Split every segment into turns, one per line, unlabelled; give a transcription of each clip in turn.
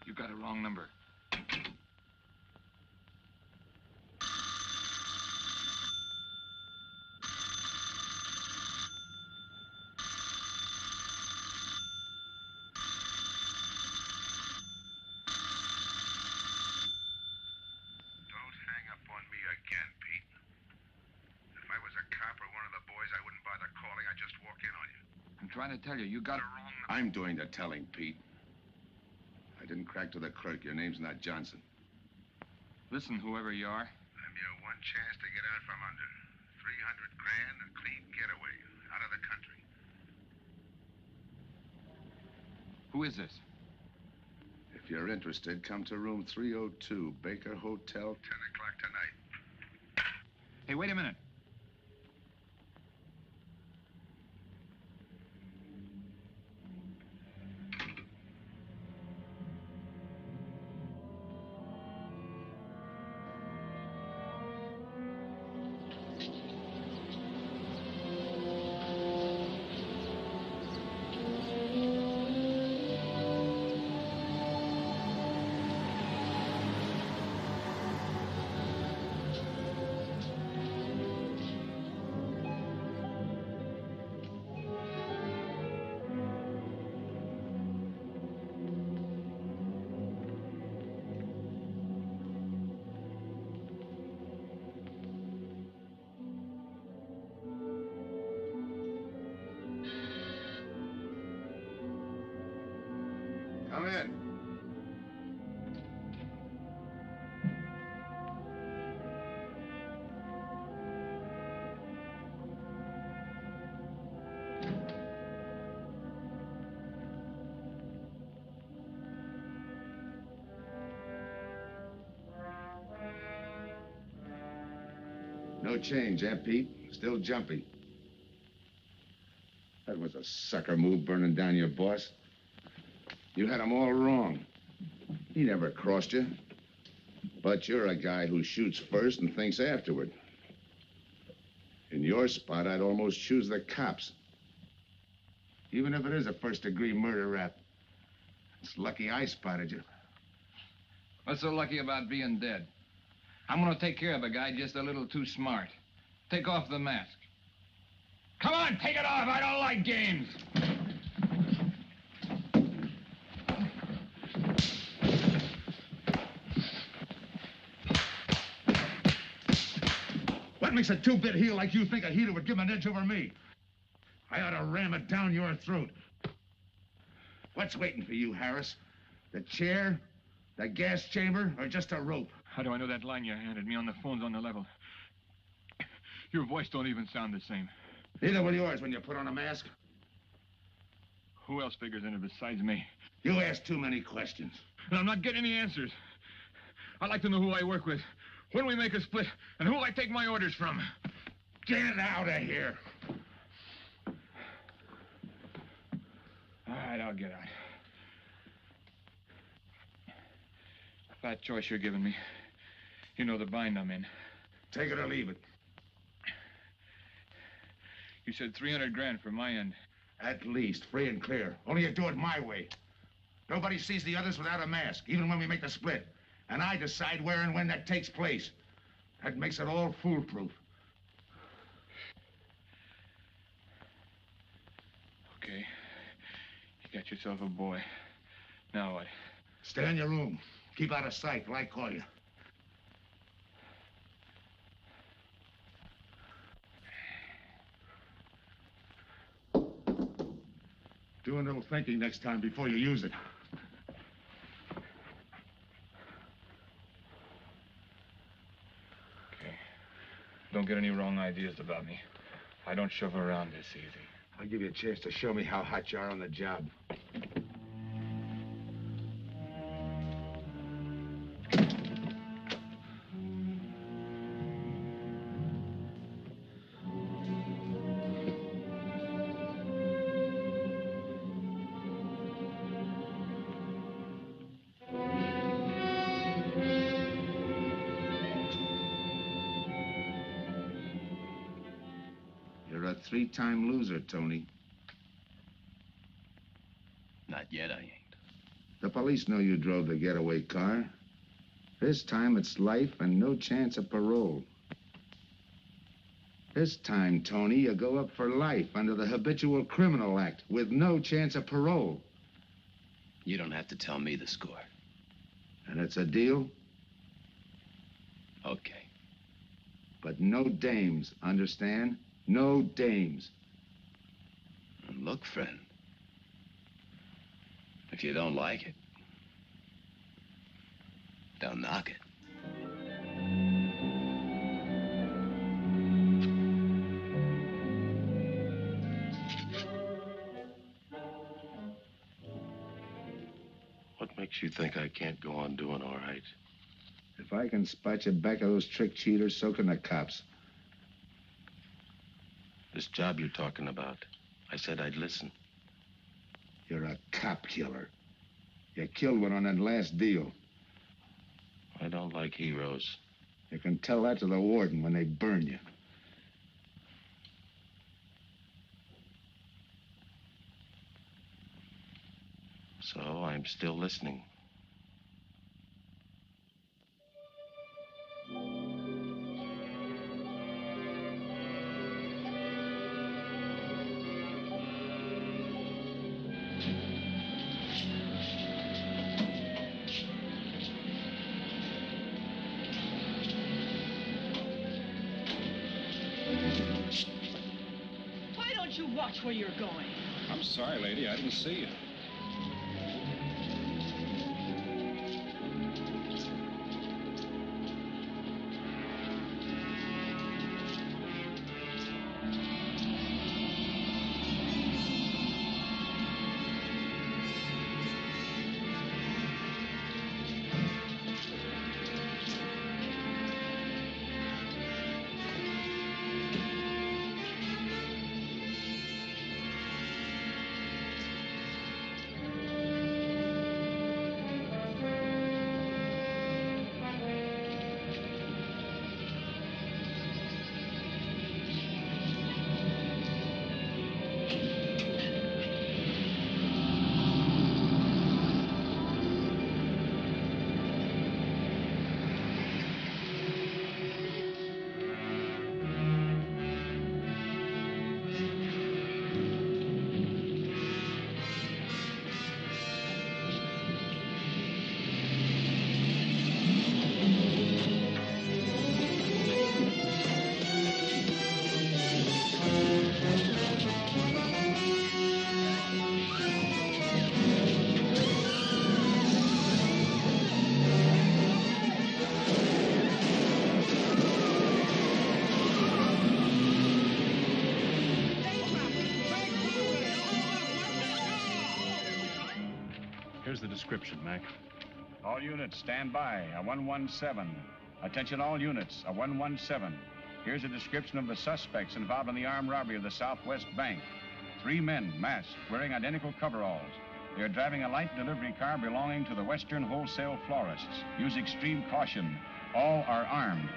You got a wrong number. Trying to tell you, you got it wrong.
I'm doing the telling, Pete. I didn't crack to the clerk. Your name's not Johnson.
Listen, whoever you are.
I'm your one chance to get out from under. 300 grand, a clean getaway, out of the country.
Who is this?
If you're interested, come to room 302, Baker Hotel.
10 o'clock tonight.
Hey, wait a minute.
Come in. No change, eh, Pete? Still jumpy. That was a sucker move, burning down your boss. You had him all wrong. He never crossed you. But you're a guy who shoots first and thinks afterward. In your spot, I'd almost choose the cops. Even if it is a first-degree murder rap. It's lucky I spotted you.
What's so lucky about being dead? I'm gonna take care of a guy just a little too smart. Take off the mask. Come on, take it off. I don't like games.
What makes a two-bit heel like you think a heater would give him an edge over me? I ought to ram it down your throat. What's waiting for you, Harris? The chair, the gas chamber, or just a rope?
How do I know that line you handed me on the phone's on the level? Your voice don't even sound the same.
Neither will yours when you put on a mask.
Who else figures in it besides me?
You ask too many questions.
And I'm not getting any answers. I'd like to know who I work with, when we make a split, and who I take my orders from.
Get out of here.
All right, I'll get out. That choice you're giving me. You know the bind I'm in.
Take it or leave it.
You said 300 grand for my end.
At least, free and clear. Only you do it my way. Nobody sees the others without a mask, even when we make the split. And I decide where and when that takes place. That makes it all foolproof.
Okay. You got yourself a boy. Now what?
Stay in your room. Keep out of sight till I call you. Do a little thinking next time before you use it.
Okay. Don't get any wrong ideas about me. I don't shove around this easy.
I'll give you a chance to show me how hot you are on the job. You're a 3-time loser, Tony.
Not yet, I ain't.
The police know you drove the getaway car. This time it's life and no chance of parole. This time, Tony, you go up for life under the Habitual Criminal Act with no chance of parole.
You don't have to tell me the score.
And it's a deal?
Okay.
But no dames, understand? No dames.
And look, friend, if you don't like it, don't knock it.
What makes you think I can't go on doing all right?
If I can spot you back of those trick cheaters, so can the cops.
This job you're talking about, I said I'd listen.
You're a cop killer. You killed one on that last deal.
I don't like heroes.
You can tell that to the warden when they burn you.
So I'm still listening.
Why don't you watch where you're going?
I'm sorry, lady. I didn't see you.
Here's the description, Mac.
All units, stand by. A 117. Attention all units, a 117. Here's a description of the suspects involved in the armed robbery of the Southwest Bank. 3 men, masked, wearing identical coveralls. They're driving a light delivery car belonging to the Western Wholesale Florists. Use extreme caution. All are armed.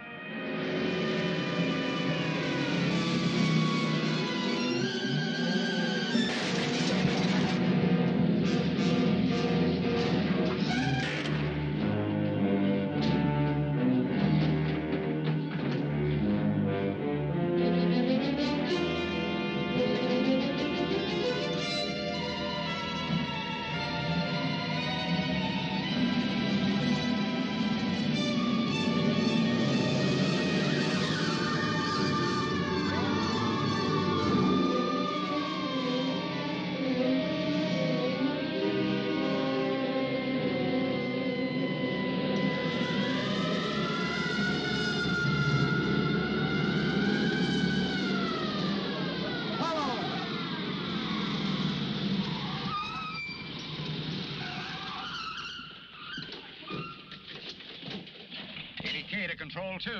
Control 2.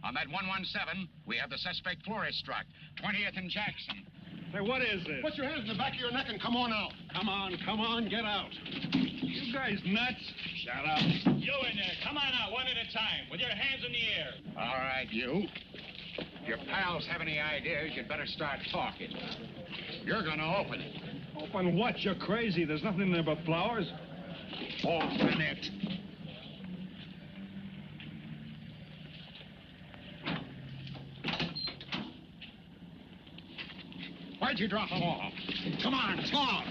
On that 117, we have the suspect florist struck. 20th and Jackson.
Hey, what is this?
Put your hands in the back of your neck and come on out.
Come on, get out. You guys nuts?
Shut up.
You in there, come on out one at a time, with your hands in the air.
All right, you. If your pals have any ideas, you'd better start talking. You're gonna open it.
Open what? You're crazy. There's nothing in there but flowers.
Open it. Why'd you drop them off? Come on, talk!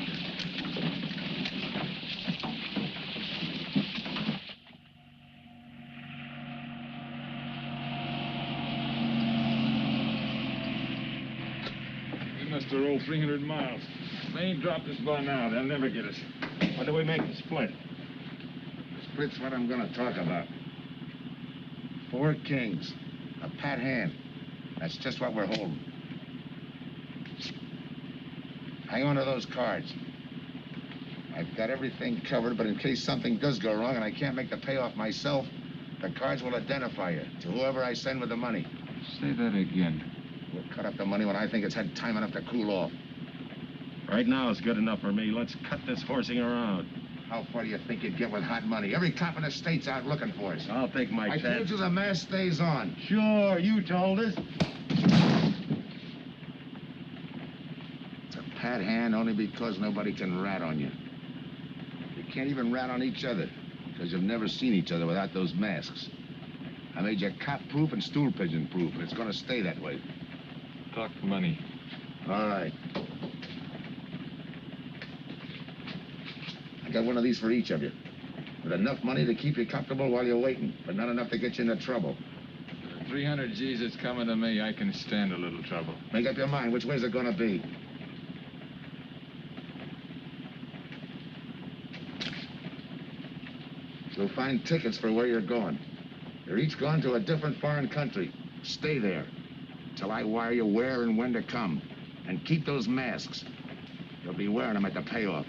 We must have rolled 300 miles. They ain't dropped us by now. They'll never get us. When do we make the split?
Split's what I'm gonna talk about. 4 kings. A pat hand. That's just what we're holding. Hang on to those cards. I've got everything covered, but in case something does go wrong and I can't make the payoff myself, the cards will identify you to whoever I send with the money.
Say that again.
We'll cut up the money when I think it's had time enough to cool off.
Right now is good enough for me. Let's cut this horsing around.
How far do you think you'd get with hot money? Every cop in the state's out looking for us.
I'll take my
I
chance.
told you the mask stays on.
Sure, you told us.
It's a pat hand only because nobody can rat on you. You can't even rat on each other because you've never seen each other without those masks. I made you cop-proof and stool pigeon-proof, and it's going to stay that way.
Talk money.
All right. I got one of these for each of you. With enough money to keep you comfortable while you're waiting, but not enough to get you into trouble.
300 G's that's coming to me, I can stand a little trouble.
Make up your mind. Which way's it going to be? You'll find tickets for where you're going. You're each going to a different foreign country. Stay there till I wire you where and when to come. And keep those masks. You'll be wearing them at the payoff.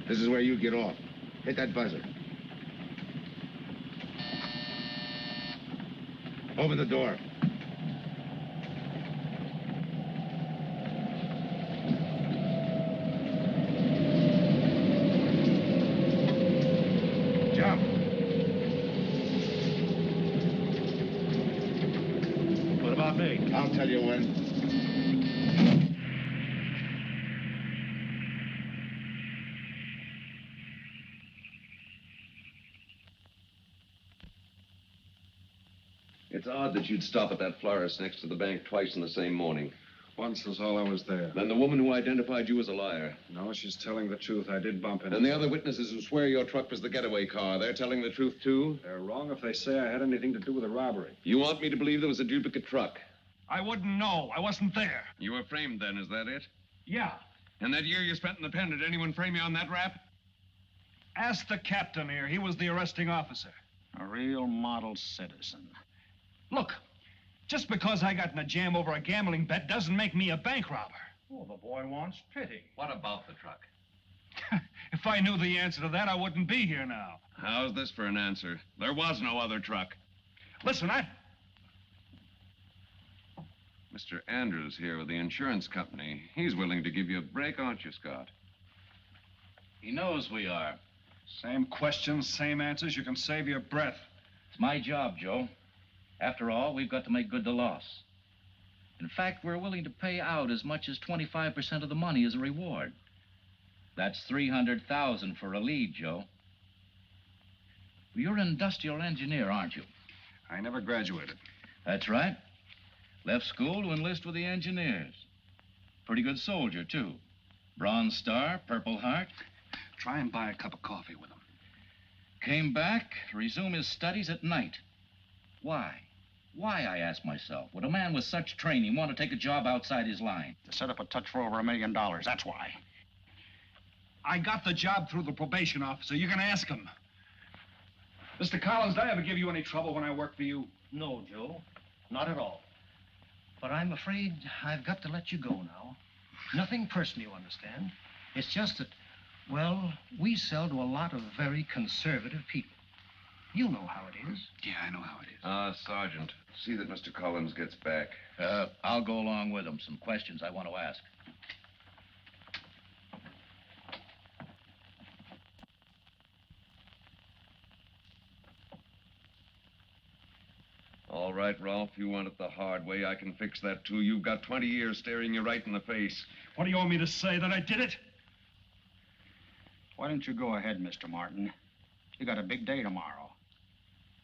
This is where you get off. Hit that buzzer. Open the door. Jump.
What about me?
I'll tell you when.
It's odd that you'd stop at that florist next to the bank twice in the same morning.
Once was all I was there.
Then the woman who identified you as a liar.
No, she's telling the truth. I did bump into
And the other witnesses who swear your truck was the getaway car, they're telling the truth, too?
They're wrong if they say I had anything to do with the robbery.
You want me to believe there was a duplicate truck?
I wouldn't know. I wasn't there.
You were framed then, is that it?
Yeah.
And that year you spent in the pen, did anyone frame you on that rap?
Ask the captain here. He was the arresting officer.
A real model citizen.
Look, just because I got in a jam over a gambling bet doesn't make me a bank robber.
Oh, the boy wants pity.
What about the truck?
If I knew the answer to that, I wouldn't be here now.
How's this for an answer? There was no other truck.
Listen,
Mr. Andrews here with the insurance company. He's willing to give you a break, aren't you, Scott?
He knows we are.
Same questions, same answers. You can save your breath.
It's my job, Joe. After all, we've got to make good the loss. In fact, we're willing to pay out as much as 25% of the money as a reward. That's $300,000 for a lead, Joe. You're an industrial engineer, aren't you?
I never graduated.
That's right. Left school to enlist with the engineers. Pretty good soldier, too. Bronze Star, Purple Heart.
Try and buy a cup of coffee with him.
Came back, resume his studies at night. Why? Why, I ask myself, would a man with such training want to take a job outside his line?
To set up a touch for over $1 million, that's why.
I got the job through the probation officer. You can ask him. Mr. Collins, did I ever give you any trouble when I worked for you?
No, Joe. Not at all. But I'm afraid I've got to let you go now. Nothing personal, you understand. It's just that, well, we sell to a lot of very conservative people. You know how it is.
Yeah, I know how it is.
Sergeant, see that Mr. Collins gets back.
I'll go along with him. Some questions I want to ask.
All right, Rolf. You want it the hard way. I can fix that, too. You've got 20 years staring you right in the face.
What do you want me to say, that I did it?
Why don't you go ahead, Mr. Martin? You got a big day tomorrow.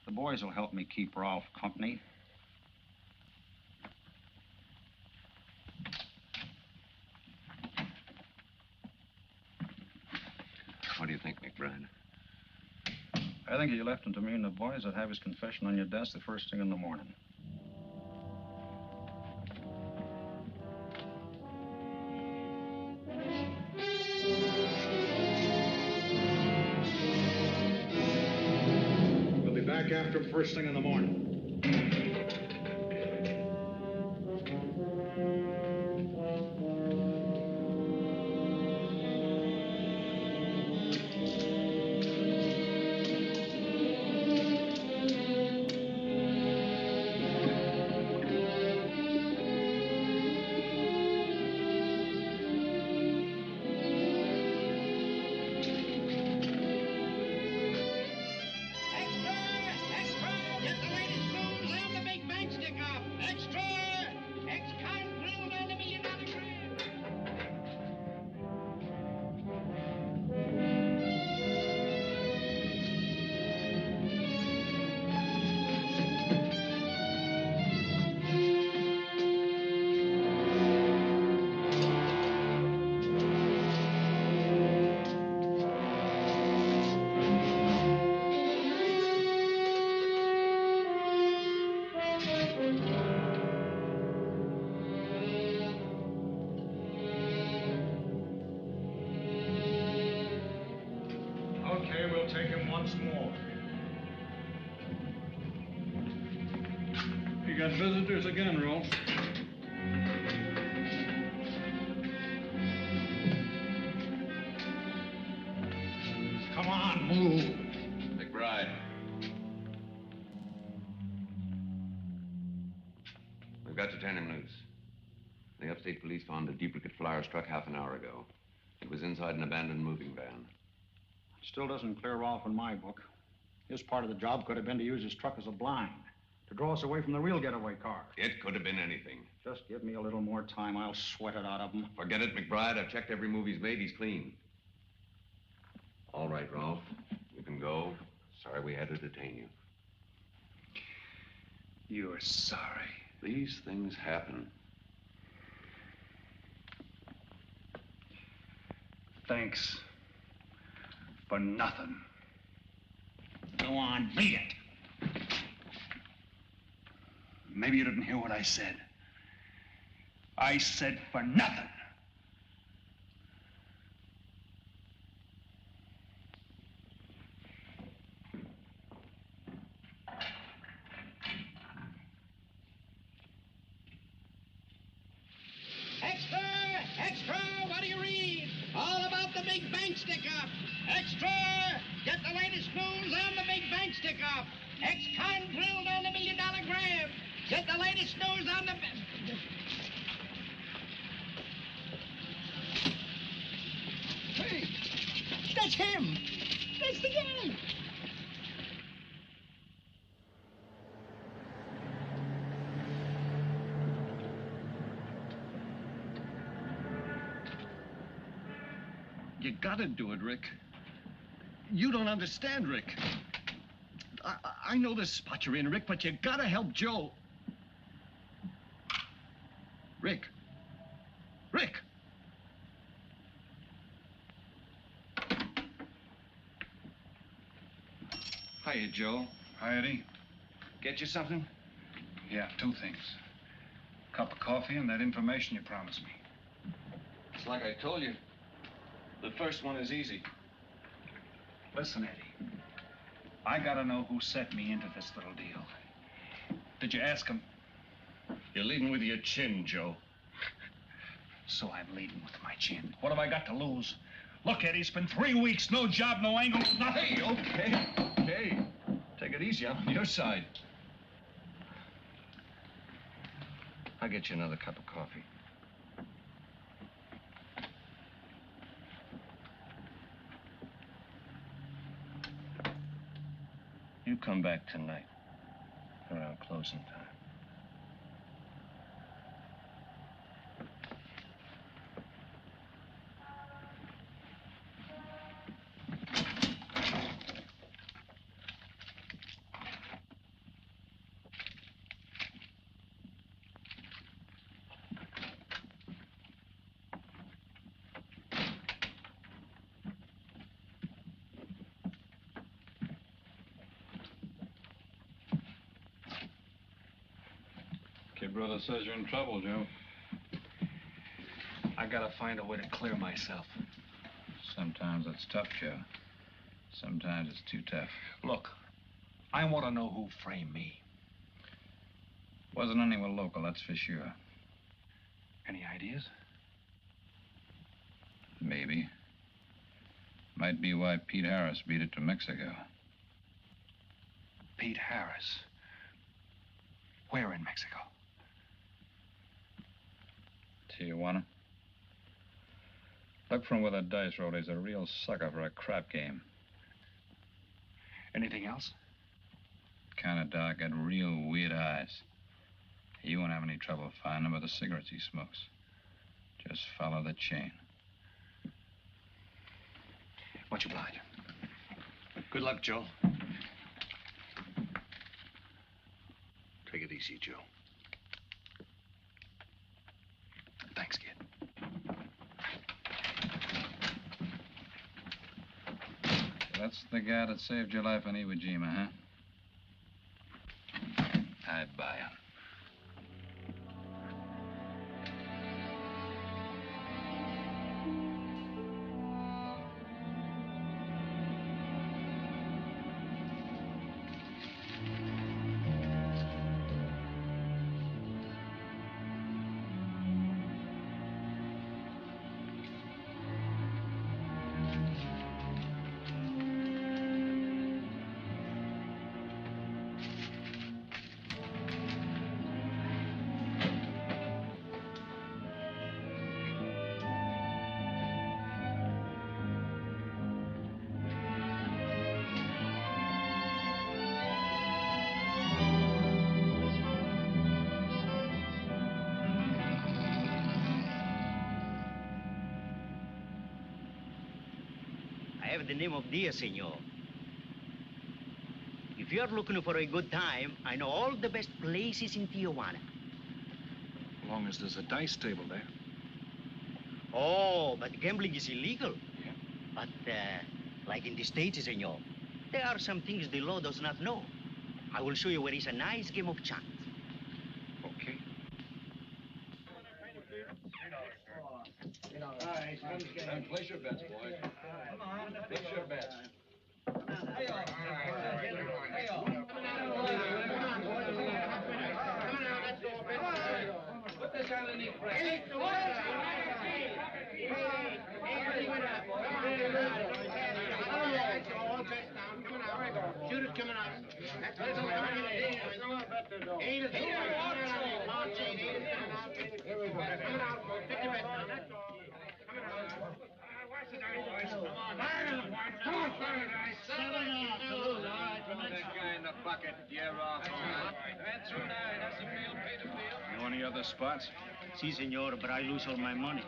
The boys will help me keep Rolf company.
What do you think, McBride?
I think you left him to me, and the boys will have his confession on your desk the first thing in the morning.
We'll be back after him first thing in the morning. Okay, we'll take him once more. You got visitors again, Rolf. Come on, move.
McBride. We've got to turn him loose. The upstate police found a duplicate flyer struck half an hour ago. It was inside an abandoned moving van.
Still doesn't clear Rolf in my book. His part of the job could have been to use his truck as a blind, to draw us away from the real getaway car.
It could have been anything.
Just give me a little more time. I'll sweat it out of him.
Forget it, McBride. I've checked every move he's made. He's clean. All right, Rolf. You can go. Sorry we had to detain you.
You're sorry.
These things happen.
Thanks. For nothing. Go on, beat it. Maybe you didn't hear what I said. I said for nothing.
Extra! Extra! What do you read? All about the big bank stick-up. Extra! Get the latest news on the big bank stick-up. Ex-con drilled on the $1 million grab. Get the latest news on the... Hey, that's him. That's the guy.
You gotta do it, Rick. You don't understand, Rick. I know the spot you're in, Rick, but you gotta help Joe. Rick. Rick!
Hiya, Joe.
Hi, Eddie.
Get you something?
Yeah, two things. Cup of coffee and that information you promised me.
It's like I told you. The first one is easy.
Listen, Eddie. I gotta know who set me into this little deal. Did you ask him?
You're leading with your chin, Joe.
So I'm leading with my chin. What have I got to lose? Look, Eddie, it's been 3 weeks. No job, no angle, nothing.
Hey, okay. Take it easy. I'm on your side. I'll get you another cup of coffee. You come back tonight around closing time.
brother says you're in trouble, Joe.
I gotta find a way to clear myself.
Sometimes it's tough, Joe. Sometimes it's too tough.
Look, I want to know who framed me.
Wasn't anyone local, that's for sure.
Any ideas?
Maybe. Might be why Pete Harris beat it to Mexico.
Pete Harris? Where in Mexico?
Tijuana. Look from where the dice roll. He's a real sucker for a crap game.
Anything else?
Kind of dark, got real weird eyes. You won't have any trouble finding him with the cigarettes he smokes. Just follow the chain.
Much obliged. Good luck, Joe.
Take it easy, Joe.
Thanks, kid.
That's the guy that saved your life in Iwo Jima, huh? I buy him.
I have the name of Dia, senor. If you're looking for a good time, I know all the best places in Tijuana.
As long as there's a dice table there.
Oh, but gambling is illegal. Yeah. But, like in the States, senor, there are some things the law does not know. I will show you where is a nice game of chance.
Okay.
Place your bets, boys. Place your bets. Put this underneath press.
Shoot it coming out.
You know any other spots?
Si, senor, but I lose all my money.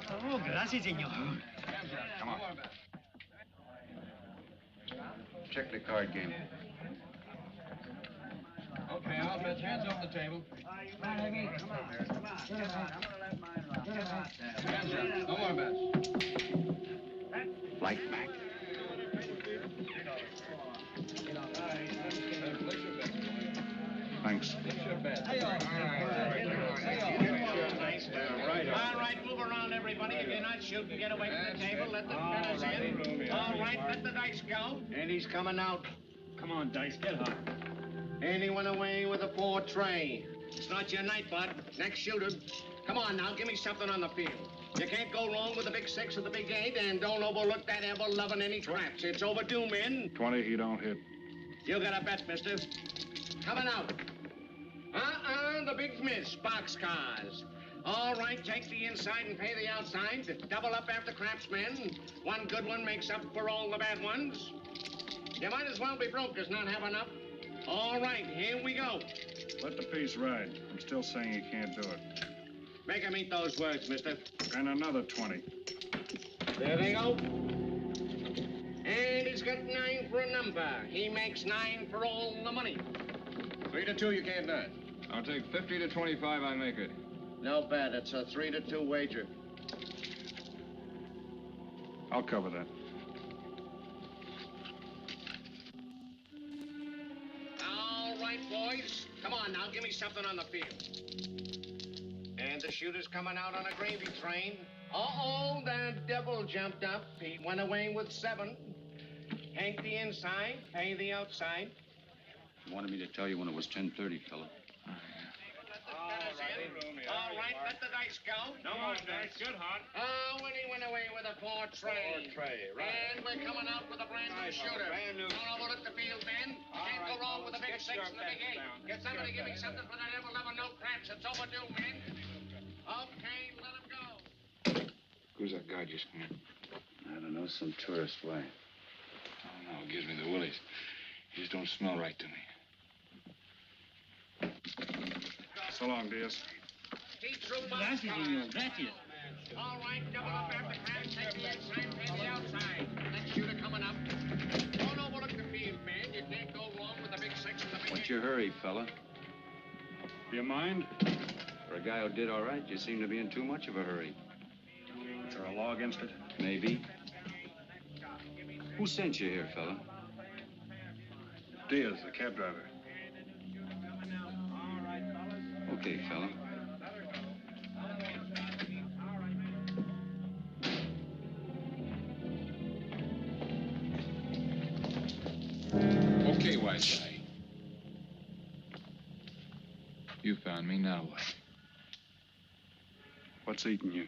Oh, gracias, senor.
Come on. Check the card game.
Okay, I'll bet hands off the table. Hands up. No more bets.
Light back. Thanks.
All right, move around, everybody. If you're not shooting, get away from the table. Let the fellas in. All right, let the dice go.
And he's coming out.
Come on, Dice, get hot.
And he went away with a 4 tray. It's not your night, bud. Next shooter. Come on now, give me something on the field. You can't go wrong with the big 6 or the big 8, and don't overlook that ever-loving any traps. It's overdue, men.
20, he don't hit.
You got a bet, mister. Coming out. The big miss, boxcars. All right, take the inside and pay the outside. Double up after craps, men. One good one makes up for all the bad ones. You might as well be broke as not have enough. All right, here we go.
Let the piece ride. I'm still saying he can't do it.
Make him eat those words, mister.
And another 20.
There they go. And he's got 9 for a number. He makes 9 for all the money.
3 to 2, you can't do it.
I'll take 50 to 25, I make it.
No bad. It's a 3 to 2 wager.
I'll cover that.
All right, boys. Come on now, give me something on the field. And the shooter's coming out on a gravy train. Uh-oh, the devil jumped up. He went away with 7. Hank the inside, pay the outside.
You wanted me to tell you when it was 10:30, fella.
All right, let the dice go.
No more dice. Good, Hot.
Oh, when he went away with a 4 tray.
4 tray, right.
And we're coming out with a brand new shooter.
Brand new.
Don't overlook the field, men. Can't go wrong with a big 6 and the big 8. Get somebody to give me something for that ever-loving no craps. It's overdue, men. Okay, let him go.
Who's that guy just come in?
I don't know, some tourist way.
Oh, no, it gives me the willies. He just don't smell right to me.
So long, Diaz.
Gracias, señor. Gracias. All right, double up after craps. Take the inside, pay the outside. Next shooter coming up. Don't overlook the field, man. You can't go wrong with the big 6 and the big 8.
What's your hurry, fella?
Do you mind?
For a guy who did all right, you seem to be in too much of a hurry.
Is there a law against it?
Maybe. Who sent you here, fella?
Diaz, the cab driver.
Okay, fella.
Okay, white guy. You found me, now what?
What's eating you?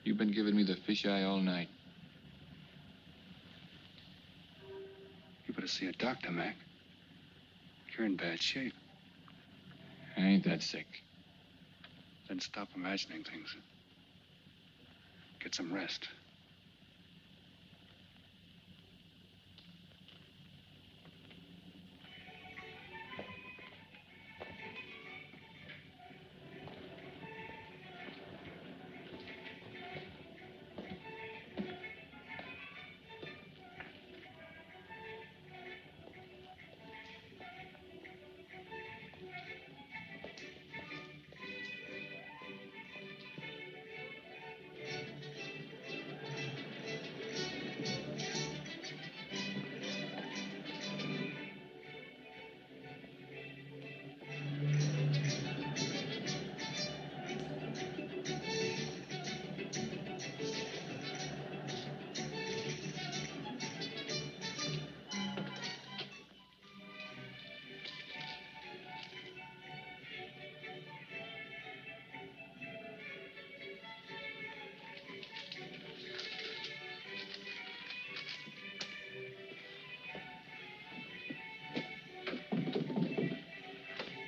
You've been giving me the fisheye all night.
You better see a doctor, Mac. You're in bad shape.
I ain't that sick.
Then stop imagining things. Get some rest.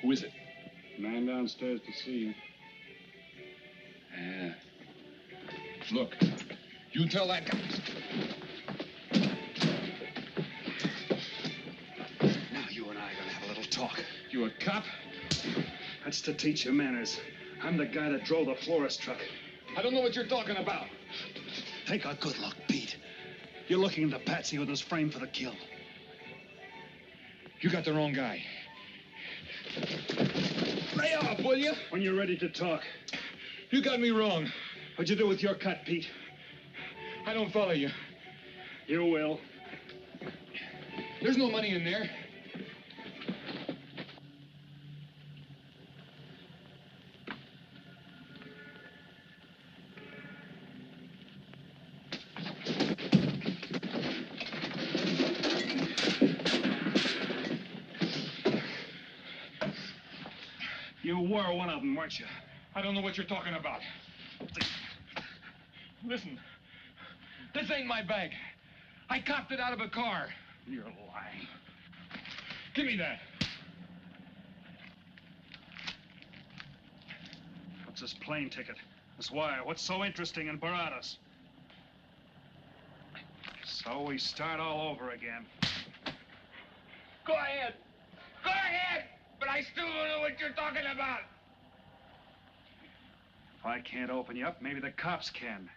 Who is it?
Man downstairs to see you.
Yeah. Look, you tell that guy.
Now you and I are gonna have a little talk.
You a cop?
That's to teach you manners. I'm the guy that drove the florist truck.
I don't know what you're talking about.
Take a good look, Pete. You're looking into Patsy with his frame for the kill.
You got the wrong guy. Lay off, will you?
When you're ready to talk.
You got me wrong.
What'd you do with your cut, Pete?
I don't follow you.
You will.
There's no money in there.
You were one of them, weren't you?
I don't know what you're talking about. Listen, this ain't my bag. I copped it out of a car.
You're lying.
Give me that.
What's this plane ticket? This wire? What's so interesting in Baradas? So we start all over again.
Go ahead. Go ahead. But I still don't know what you're talking about.
If I can't open you up, maybe the cops can.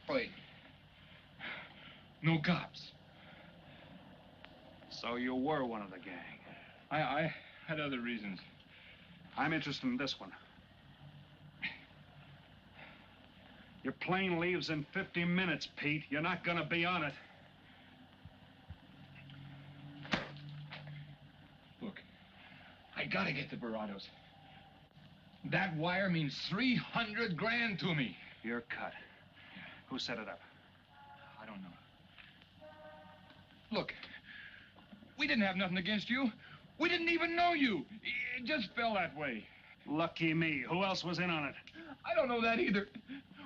Wait. No cops.
So you were one of the gang.
I had other reasons.
I'm interested in this one. Your plane leaves in 50 minutes, Pete. You're not gonna be on it.
gotta get to Barados. That wire means 300 grand to me.
You're cut. Who set it up?
I don't know. Look, we didn't have nothing against you. We didn't even know you. It just fell that way.
Lucky me. Who else was in on it?
I don't know that either.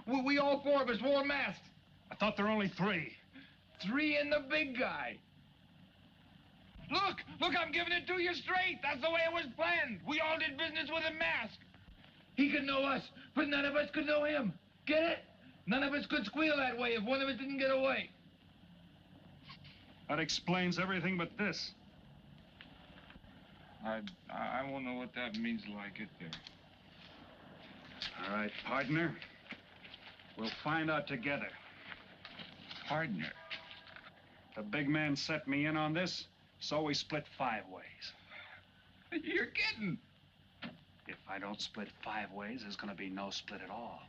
We all four of us wore masks.
I thought there were only 3.
3 and the big guy. Look, I'm giving it to you straight. That's the way it was planned. We all did business with a mask. He could know us, but none of us could know him. Get it? None of us could squeal that way if one of us didn't get away.
That explains everything but this.
I won't know what that means till I get there.
All right, partner. We'll find out together.
Partner?
The big man set me in on this, so we split 5 ways.
You're kidding.
If I don't split 5 ways, there's gonna be no split at all.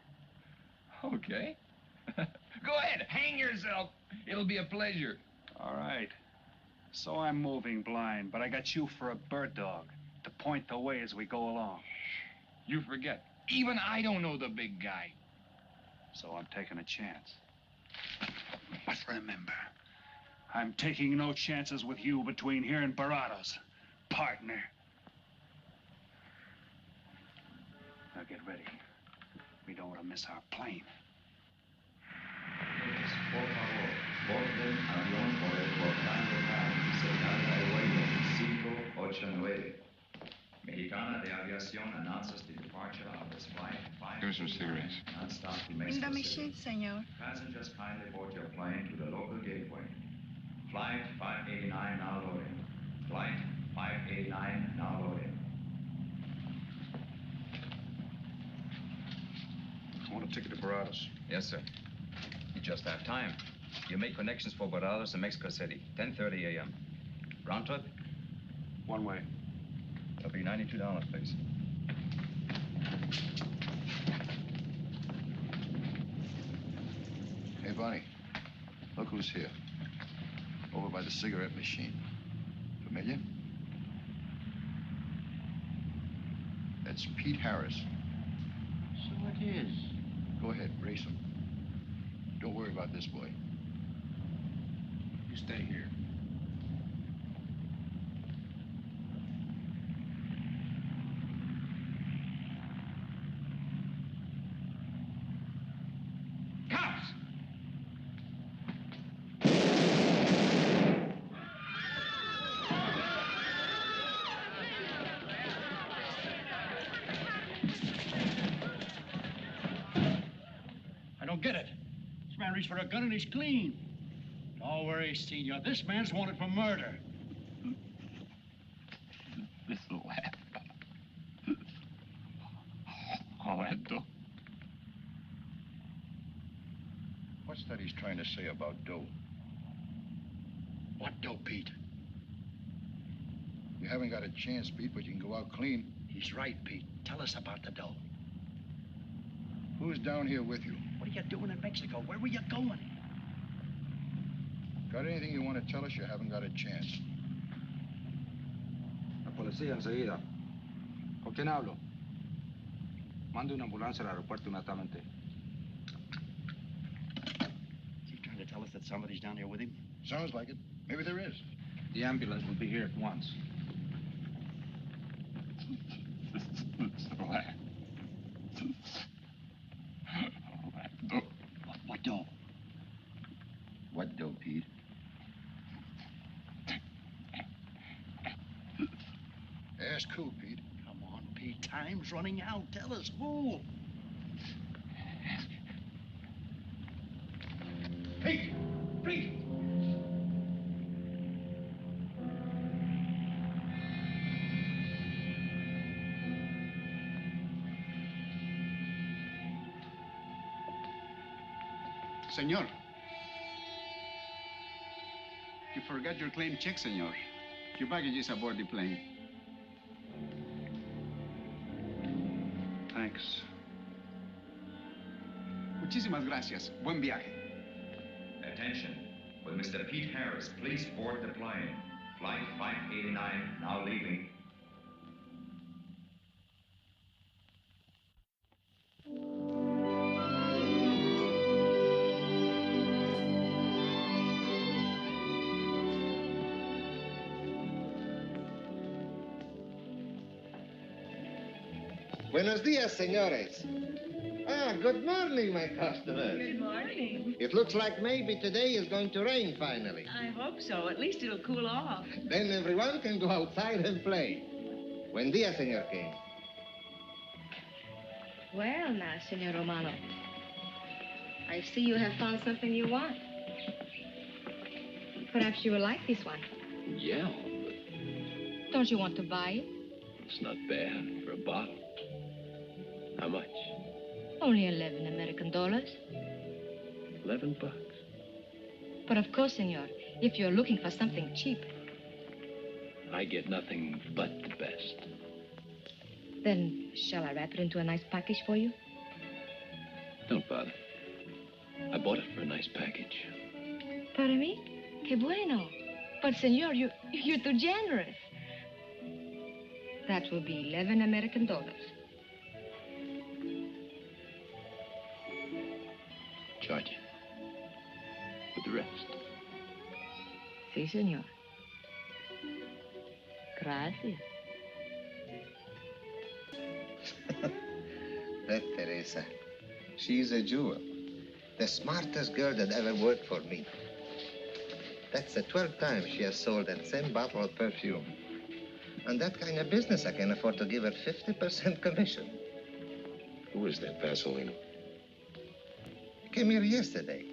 Okay. Go ahead, hang yourself. It'll be a pleasure.
All right. So I'm moving blind, but I got you for a bird dog to point the way as we go along.
You forget. Even I don't know the big guy.
So I'm taking a chance. But remember, I'm taking no chances with you between here and Barados, partner. Now get ready. We don't want to miss our plane.
Por favor, borden avión por el portal local, señal de vuelo 589. Mexicana de Aviación announces the departure of this flight 5.
Give me some cigarettes.
Non-stop to
In
Mexico
the
City.
machine, senor.
Passengers kindly board your plane to the local gateway. Flight 589 now loading. Flight 589 now loading.
I want a ticket to Barados.
Yes, sir. You just have time. You make connections for Barados and Mexico City, 10:30 a.m. Round trip?
One way.
That'll be $92, please.
Hey, Bonnie. Look who's here. Over by the cigarette machine. Familiar? That's Pete Harris.
So it is.
Go ahead, race him. Don't worry about this boy. You stay here.
Cops!
I don't get it. This man reached for a gun and he's clean. Don't worry, senor. This man's wanted for murder.
This'll happen. Orlando.
What's that he's trying to say about dough?
What dough, Pete?
You haven't got a chance, Pete, but you can go out clean.
He's right, Pete. Tell us about the dough.
Who's down here with you?
What are you doing in Mexico? Where were you going?
Got anything you want to tell us? You haven't got a chance.
La policía enseguida. ¿Con quién hablo? Mande una ambulancia al aeropuerto inmediatamente.
Is he trying to tell us that somebody's down here with him?
Sounds like it. Maybe there is.
The ambulance will be here at once.
What dough?
What dough, Pete? Ask who, Pete?
Come on, Pete. Time's running out. Tell us who.
Pete! Pete!
Senor. You forgot your claim check, senor. Your baggage is aboard the plane.
Thanks.
Muchísimas gracias. Buen viaje.
Attention. Will Mr. Pete Harris please board the plane? Flight 589 now leaving.
Buenos dias, senores. Ah, good morning, my customers.
Good morning.
It looks like maybe today is going to rain finally.
I hope so. At least it'll cool off.
Then everyone can go outside and play. Buen dia, Senor King.
Well, now, Senor Romano, I see you have found something you want. Perhaps you will like this one.
Yeah,
Don't you want to buy it?
it's not bad for a bottle. How much?
Only 11 American dollars.
$11.
But of course, senor, if you're looking for something cheap,
I get nothing but the best.
then shall I wrap it into a nice package for you?
Don't bother. I bought it for a nice package.
Para mí? Que bueno. But, senor, you're too generous. That will be 11 American dollars.
Charge it. With the rest.
Si, senor. Gracias.
That Teresa, she's a jewel. The smartest girl that ever worked for me. That's the 12th time she has sold that same bottle of perfume. On that kind of business, I can afford to give her 50% commission.
Who is that Vaseline?
Came here yesterday.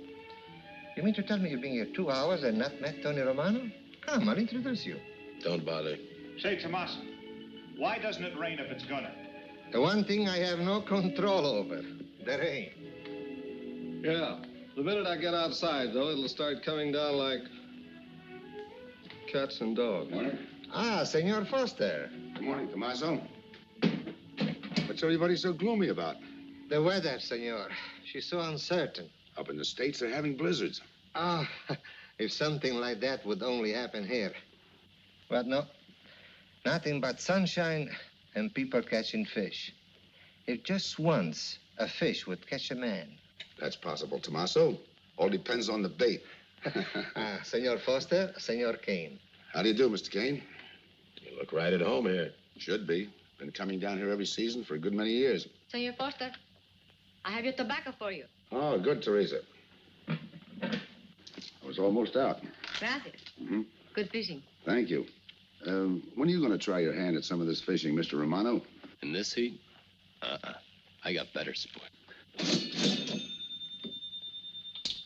You mean to tell me you've been here 2 hours and not met Tony Romano? Come, I'll introduce you.
Don't bother.
Say, Tomas, why doesn't it rain if it's gonna?
The one thing I have no control over, the rain.
Yeah. The minute I get outside, though, it'll start coming down like cats and dogs.
Morning.
Ah, Senor Foster.
Good morning, Tommaso. What's everybody so gloomy about?
The weather, senor. She's so uncertain.
Up in the States, they're having blizzards.
Ah, if something like that would only happen here. But no, nothing but sunshine and people catching fish. If just once a fish would catch a man.
That's possible, Tommaso. All depends on the bait.
Ah, Senor Foster, Senor Kane.
How do you do, Mr. Kane?
You look right at home here.
Should be. Been coming down here every season for a good many years.
Senor Foster, I have your tobacco for you.
Oh, good, Teresa. I was almost out.
Gracias.
Mm-hmm.
Good fishing.
Thank you. When are you going to try your hand at some of this fishing, Mr. Romano?
In this heat? I got better sport.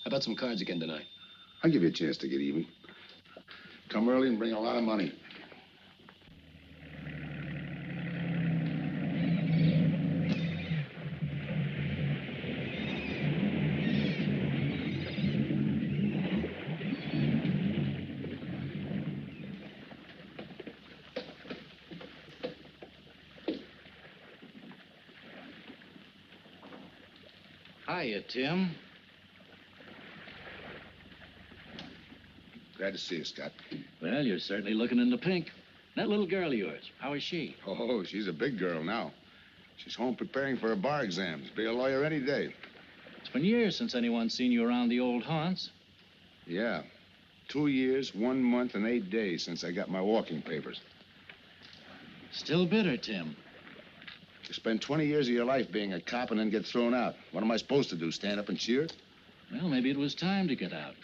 How about some cards again tonight?
I'll give you a chance to get even. Come early and bring a lot of money.
Hiya, Tim.
Glad to see you, Scott.
Well, you're certainly looking in the pink. That little girl of yours, how is she?
Oh, she's a big girl now. She's home preparing for her bar exams. Be a lawyer any day.
It's been years since anyone's seen you around the old haunts.
Yeah. 2 years, 1 month, and 8 days since I got my walking papers.
Still bitter, Tim.
You spend 20 years of your life being a cop and then get thrown out. What am I supposed to do, stand up and cheer?
Well, maybe it was time to get out.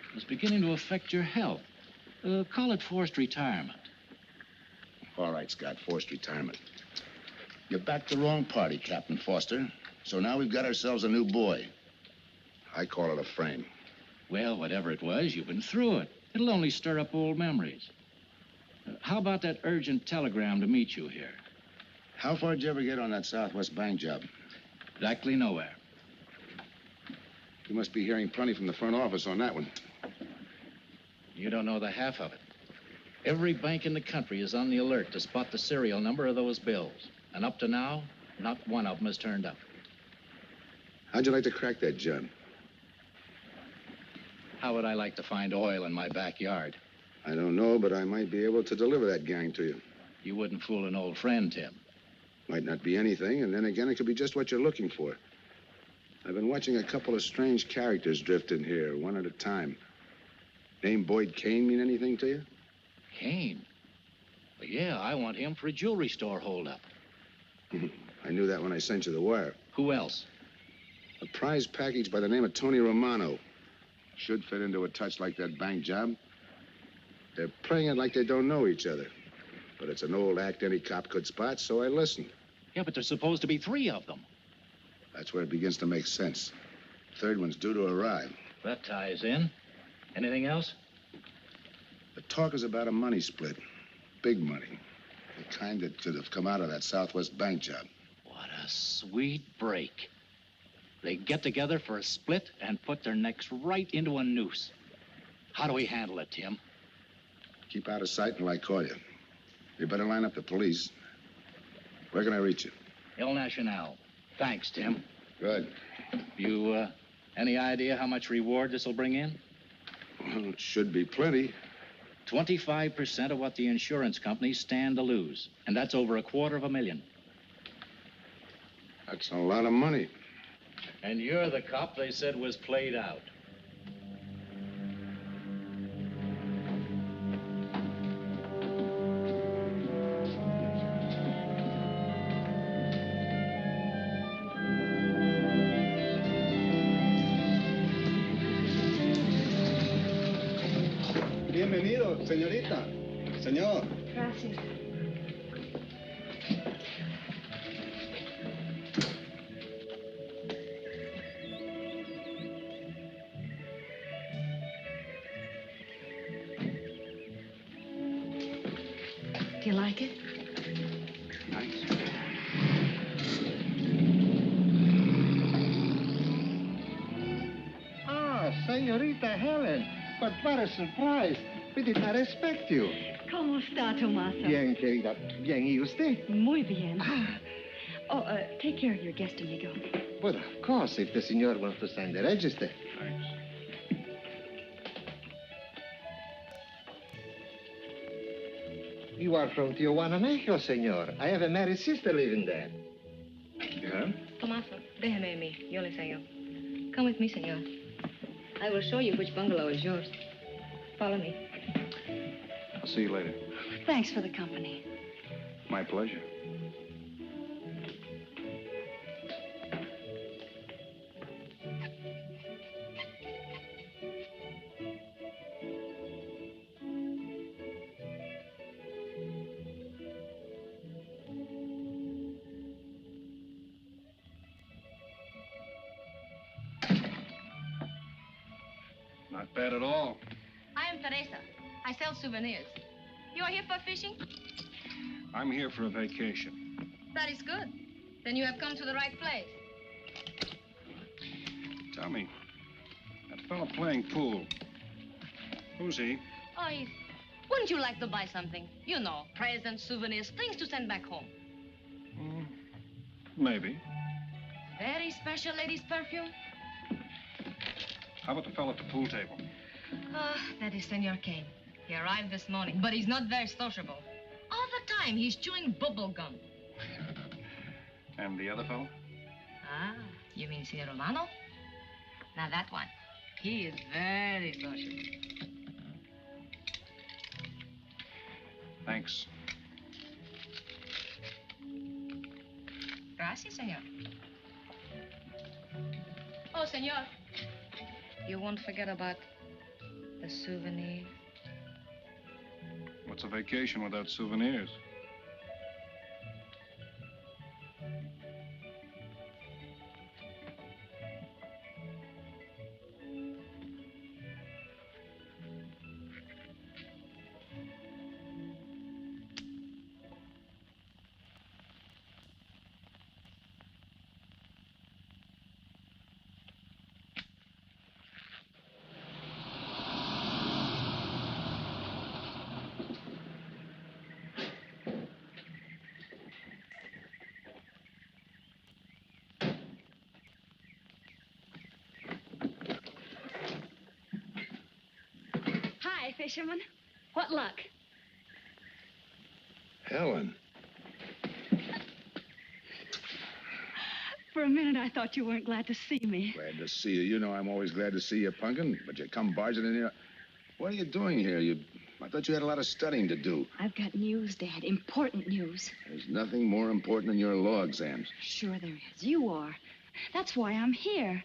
It was beginning to affect your health. Call it forced retirement.
All right, Scott, forced retirement. You backed the wrong party, Captain Foster. So now we've got ourselves a new boy. I call it a frame.
Well, whatever it was, you've been through it. It'll only stir up old memories. How about that urgent telegram to meet you here?
How far did you ever get on that Southwest Bank job?
Exactly nowhere.
You must be hearing plenty from the front office on that one.
You don't know the half of it. Every bank in the country is on the alert to spot the serial number of those bills. And up to now, not one of them has turned up.
How'd you like to crack that job?
How would I like to find oil in my backyard?
I don't know, but I might be able to deliver that gang to you.
You wouldn't fool an old friend, Tim.
Might not be anything, and then again, it could be just what you're looking for. I've been watching a couple of strange characters drift in here, one at a time. Name Boyd Kane mean anything to you?
Kane? Well, yeah, I want him for a jewelry store holdup.
I knew that when I sent you the wire.
Who else?
A prize package by the name of Tony Romano. Should fit into a touch like that bank job. They're playing it like they don't know each other. But it's an old act any cop could spot, so I listened.
Yeah, but there's supposed to be 3 of them.
That's where it begins to make sense. Third one's due to arrive.
That ties in. Anything else?
The talk is about a money split. Big money. The kind that could have come out of that Southwest bank job.
What a sweet break. They get together for a split and put their necks right into a noose. How do we handle it, Tim?
Keep out of sight until I call you. You better line up the police. Where can I reach you?
El Nacional. Thanks, Tim.
Good.
You, any idea how much reward this will bring in?
Well, it should be plenty.
25% of what the insurance companies stand to lose. And that's over $250,000.
That's a lot of money.
And you're the cop they said was played out.
Bienvenido, señorita. Señor.
Gracias. Do you like it?
Nice.
Ah, Senorita Helen. But what a surprise. We did not expect you.
¿Cómo está, Tomaso?
Bien, querida. Bien, ¿y usted?
Muy bien. Oh, take care of your guest, amigo.
But of course, if the senor wants to sign the register.
Thanks.
You are from Tijuana, Mexico, senor. I have a married sister living there.
Yeah?
Tomaso, déjeme a mí. Yo le enseño. Come with me, senor. I will show you which bungalow is yours. Follow me.
I'll see you later.
Thanks for the company.
My pleasure. Not bad at all.
I am Teresa. I sell souvenirs. You are here for fishing?
I'm here for a vacation.
That is good. Then you have come to the right place.
Tell me, that fellow playing pool, who's he?
Oh, wouldn't you like to buy something? You know, presents, souvenirs, things to send back home.
Maybe.
Very special ladies' perfume?
How about the fellow at the pool table?
Ah, that is Senor Kane. He arrived this morning, but he's not very sociable. All the time, he's chewing bubble gum.
And the other fellow?
Ah, you mean Senor Romano? Now that one, he is very sociable.
Thanks.
Gracias, senor. Oh, senor. You won't forget about the souvenir.
What's a vacation without souvenirs?
Hi, fisherman. What luck?
Helen.
For a minute, I thought you weren't glad to see me.
Glad to see you. You know I'm always glad to see you, Punkin, but you come barging in here. What are you doing here? You I thought you had a lot of studying to do.
I've got news, Dad. Important news.
There's nothing more important than your law exams.
Sure there is. You are. That's why I'm here.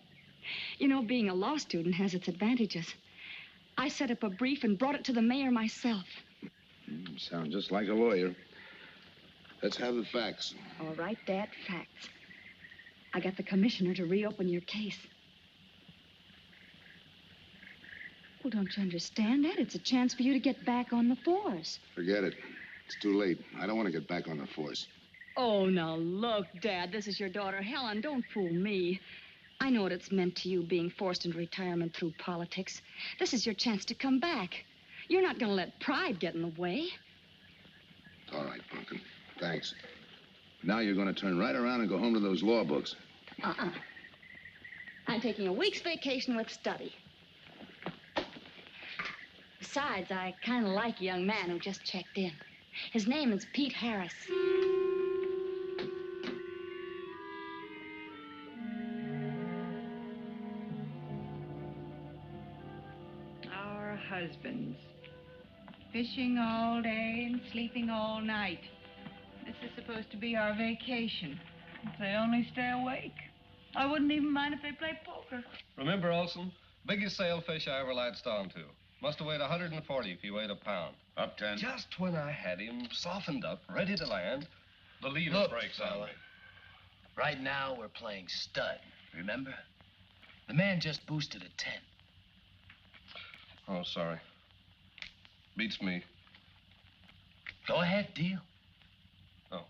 You know, being a law student has its advantages. I set up a brief and brought it to the mayor myself.
You sound just like a lawyer. Let's have the facts.
All right, Dad, facts. I got the commissioner to reopen your case. Well, don't you understand that? It's a chance for you to get back on the force.
Forget it. It's too late. I don't want to get back on the force.
Oh, now look, Dad, this is your daughter, Helen. Don't fool me. I know what it's meant to you being forced into retirement through politics. This is your chance to come back. You're not going to let pride get in the way.
All right, Pumpkin. Thanks. Now you're going to turn right around and go home to those law books.
I'm taking a week's vacation with study. Besides, I kind of like a young man who just checked in. His name is Pete Harris.
Our husbands. Fishing all day and sleeping all night. This is supposed to be our vacation. If they only stay awake. I wouldn't even mind if they play poker.
Remember, Olson, biggest sailfish I ever latched onto. Must have weighed 140 if he weighed a pound.
Up 10.
Just when I had him softened up, ready to land, the leader
Look,
breaks on me.
Right now, we're playing stud, remember? The man just boosted a 10.
Oh, sorry. Beats me.
Go ahead, deal.
Oh.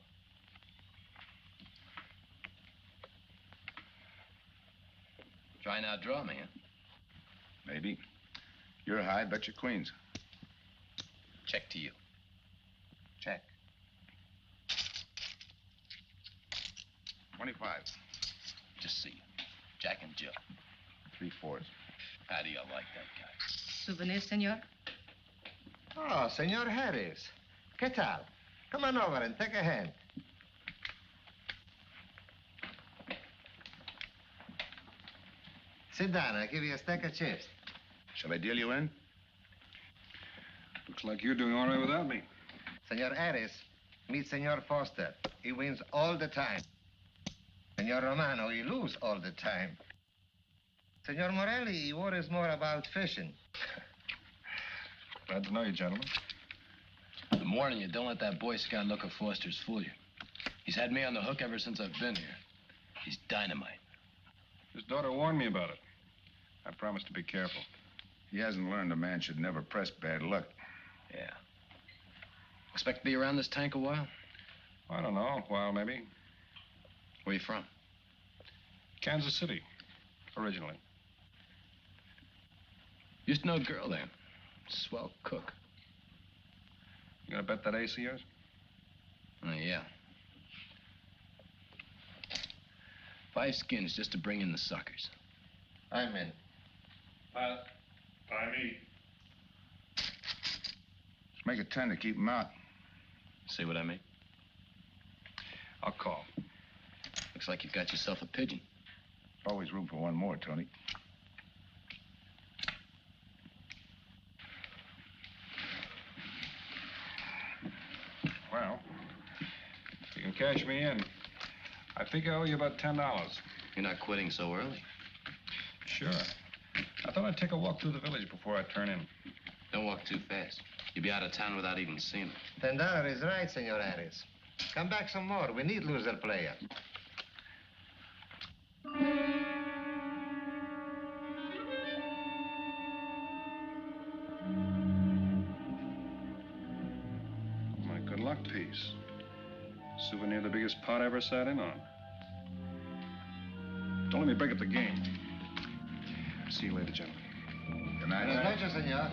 Try and outdraw me, huh?
Maybe. You're high, bet your queens.
Check to you.
Check. 25.
Just see you. Jack and Jill.
3/4.
How do you like that guy?
Souvenir, senor?
Oh, Senor Harris. ¿Qué tal? Come on over and take a hand. Sit down. I'll give you a stack of chips.
Shall I deal you in?
Looks like you're doing all right without me.
Senor Harris, meet Senor Foster. He wins all the time. Senor Romano, he loses all the time. Senor Morelli, he worries more about fishing.
Glad to know you, gentlemen.
I'm warning you, don't let that Boy Scout look of Foster's fool you. He's had me on the hook ever since I've been here. He's dynamite.
His daughter warned me about it. I promised to be careful.
He hasn't learned a man should never press bad luck.
Yeah. Expect to be around this tank a while?
I don't know, a while maybe.
Where you from?
Kansas City, originally.
Used to know a girl there. Swell cook.
You gonna bet that ace of yours?
Oh, yeah. 5 skins just to bring in the suckers.
I'm in.
By me.
Let's make it 10 to keep him out.
See what I mean?
I'll call.
Looks like you've got yourself a pigeon.
Always room for one more, Tony.
Well, if you can cash me in, I think I owe you about $10.
You're not quitting so early.
Sure. I thought I'd take a walk through the village before I turn in.
Don't walk too fast. You'll be out of town without even seeing it.
$10 is right, Senor Harris. Come back some more. We need loser player.
My good luck piece. Souvenir the biggest pot I ever sat in on. Don't let me break up the game. See you later, gentlemen.
Good night.
Buenas noches, senor.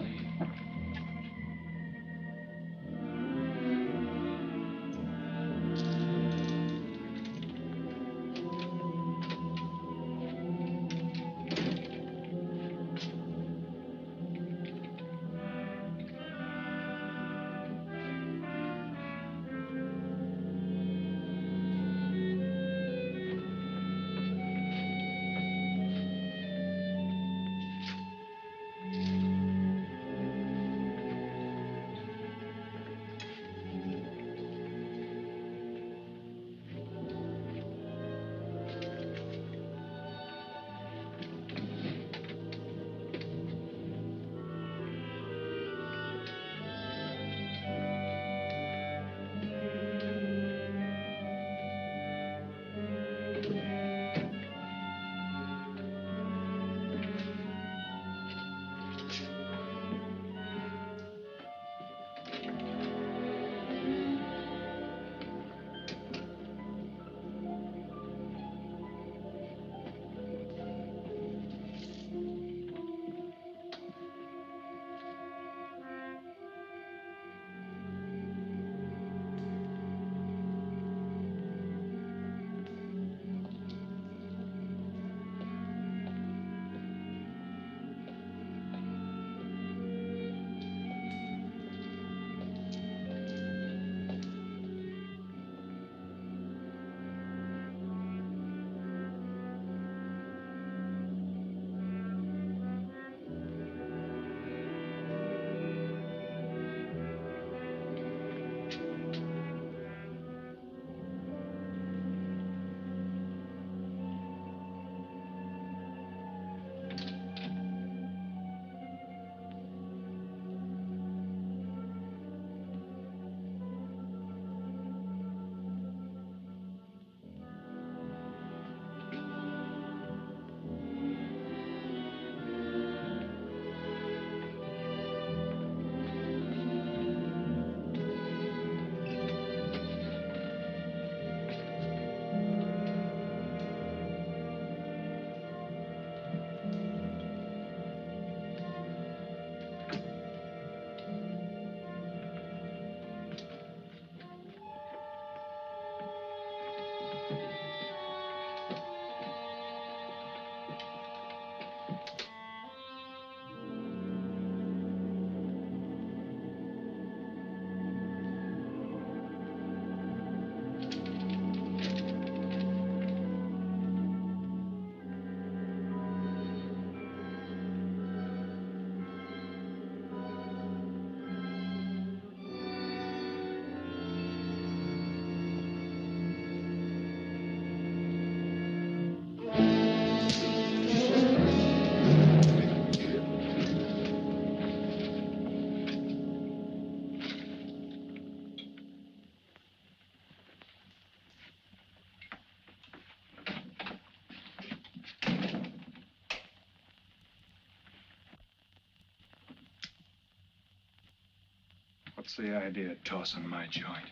What's the idea of tossing my joint?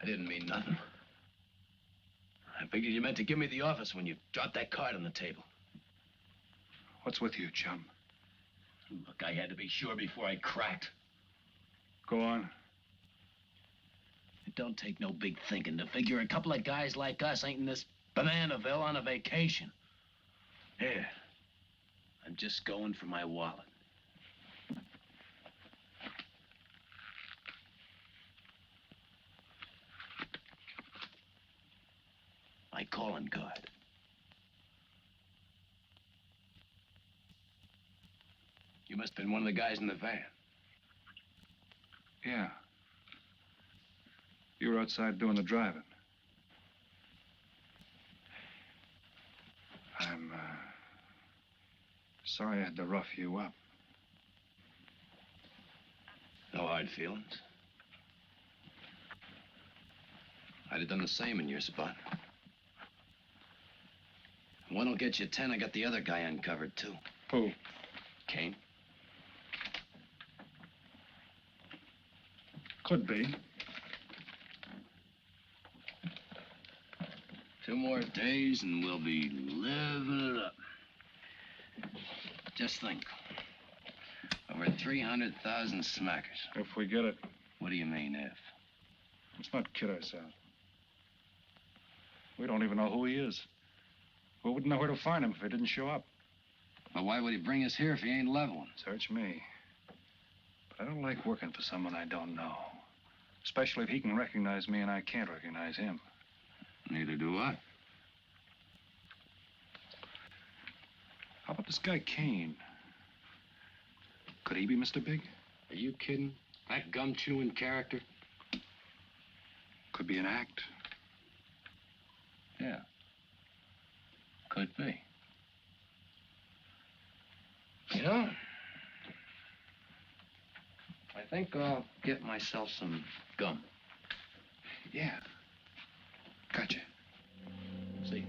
I didn't mean nothing. I figured you meant to give me the office when you dropped that card on the table.
What's with you, chum?
Look, I had to be sure before I cracked.
Go on.
It don't take no big thinking to figure a couple of guys like us ain't in this Bananaville on a vacation. Here, I'm just going for my wallet. My calling card. You must have been one of the guys in the van.
Yeah. You were outside doing the driving. I'm, sorry I had to rough you up.
No hard feelings. I'd have done the same in your spot. One'll get you 10. I got the other guy uncovered, too.
Who?
Kane.
Could be.
2 more days and we'll be living it up. Just think. Over 300,000 smackers.
If we get it.
What do you mean, if?
Let's not kid ourselves. We don't even know who he is. We wouldn't know where to find him if he didn't show up.
Well, why would he bring us here if he ain't leveling?
Search me. But I don't like working for someone I don't know. Especially if he can recognize me and I can't recognize him.
Neither do I.
How about this guy Kane? Could he be Mr. Big?
Are you kidding? That gum-chewing character?
Could be an act.
Yeah. Could be. You know, I think I'll get myself some gum.
Yeah. Gotcha.
See.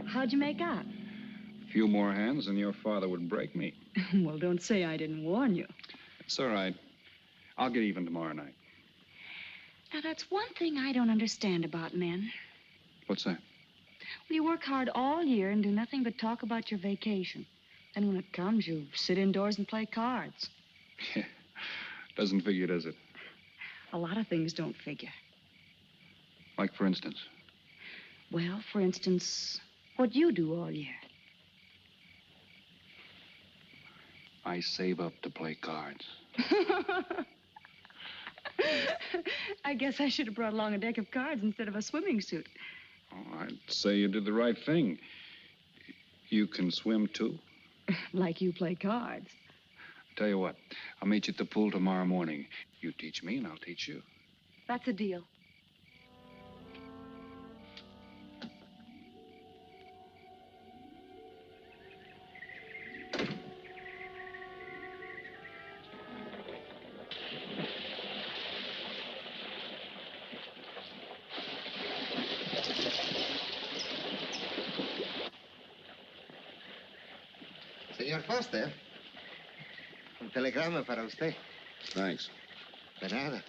How'd you make out?
A few more hands and your father would break me.
Well, don't say I didn't warn you.
It's all right. I'll get even tomorrow night.
Now, that's one thing I don't understand about men.
What's that?
Well, you work hard all year and do nothing but talk about your vacation. Then when it comes, you sit indoors and play cards.
Yeah. Doesn't figure, does it?
A lot of things don't figure.
Like, for instance?
Well, for instance, what you do all year.
I save up to play cards.
I guess I should have brought along a deck of cards instead of a swimming suit.
Oh, I'd say you did the right thing. You can swim, too?
Like you play cards.
Tell you what, I'll meet you at the pool tomorrow morning. You teach me and I'll teach you.
That's a deal.
Señor Foster, un telegrama para usted.
Thanks.
De nada.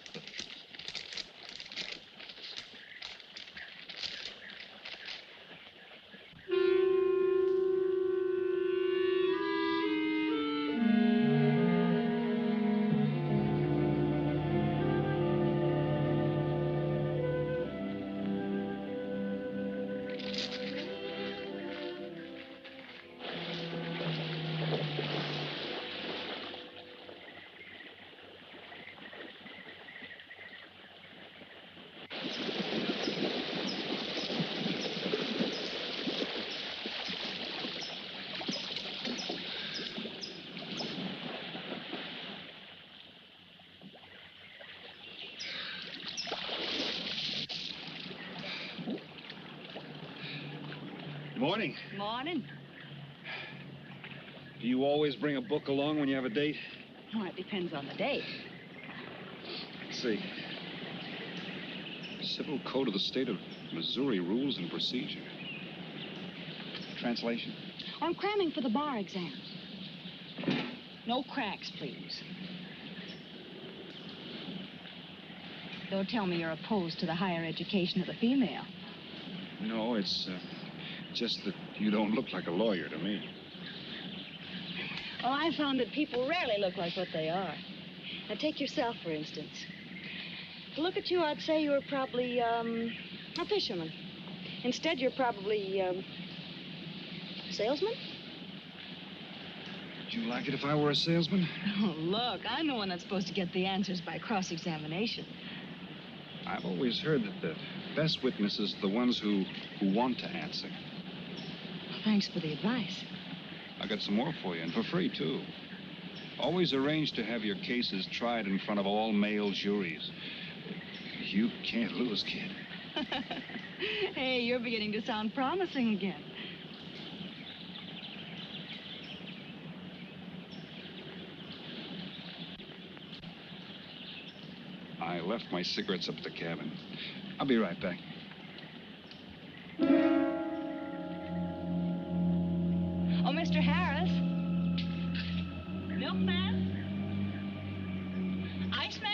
Morning.
Morning.
Do you always bring a book along when you have a date?
Well, it depends on the date.
Let's see. Civil Code of the State of Missouri Rules and Procedure. Translation?
I'm cramming for the bar exam. No cracks, please. Don't tell me you're opposed to the higher education of the female.
No, it's just that you don't look like a lawyer to me.
Oh, I found that people rarely look like what they are. Now, take yourself, for instance. To look at you, I'd say you were probably, a fisherman. Instead, you're probably, a salesman?
Would you like it if I were a salesman?
Oh, look, I'm the one that's supposed to get the answers by cross-examination.
I've always heard that the best witnesses are the ones who want to answer.
Thanks for the advice.
I got some more for you, and for free, too. Always arrange to have your cases tried in front of all male juries. You can't lose, kid.
Hey, you're beginning to sound promising again.
I left my cigarettes up at the cabin. I'll be right back.
Oh, Mr. Harris. Milkman? Iceman?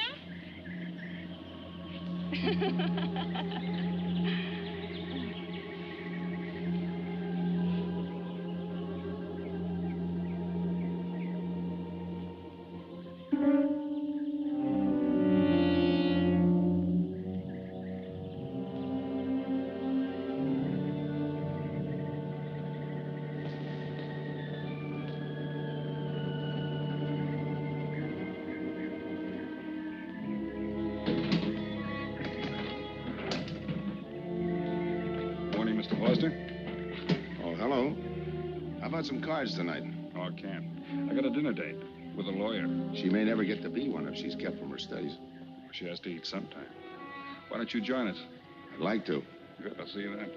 Oh, hello. How about some cards tonight?
Oh, I can't. I got a dinner date with a lawyer.
She may never get to be one if she's kept from her studies.
She has to eat sometime. Why don't you join us?
I'd like to.
Good, I'll see you then.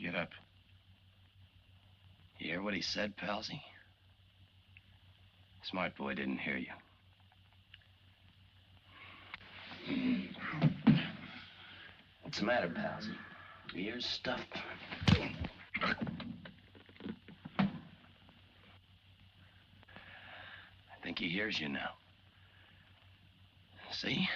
Get up. You hear what he said, Palsy? Smart boy didn't hear you. What's the matter, Palsy? Your ears stuffed? I think he hears you now. See?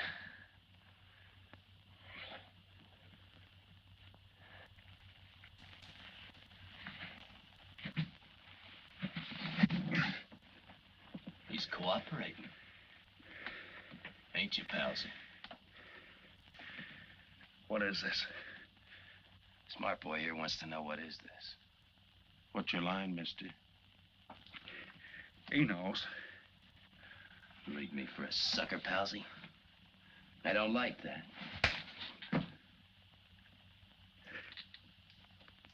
He's cooperating. Ain't you, Palsy?
What is this?
Smart boy here wants to know what is this.
What's your line, mister? He knows.
Leave me for a sucker, Palsy. I don't like that.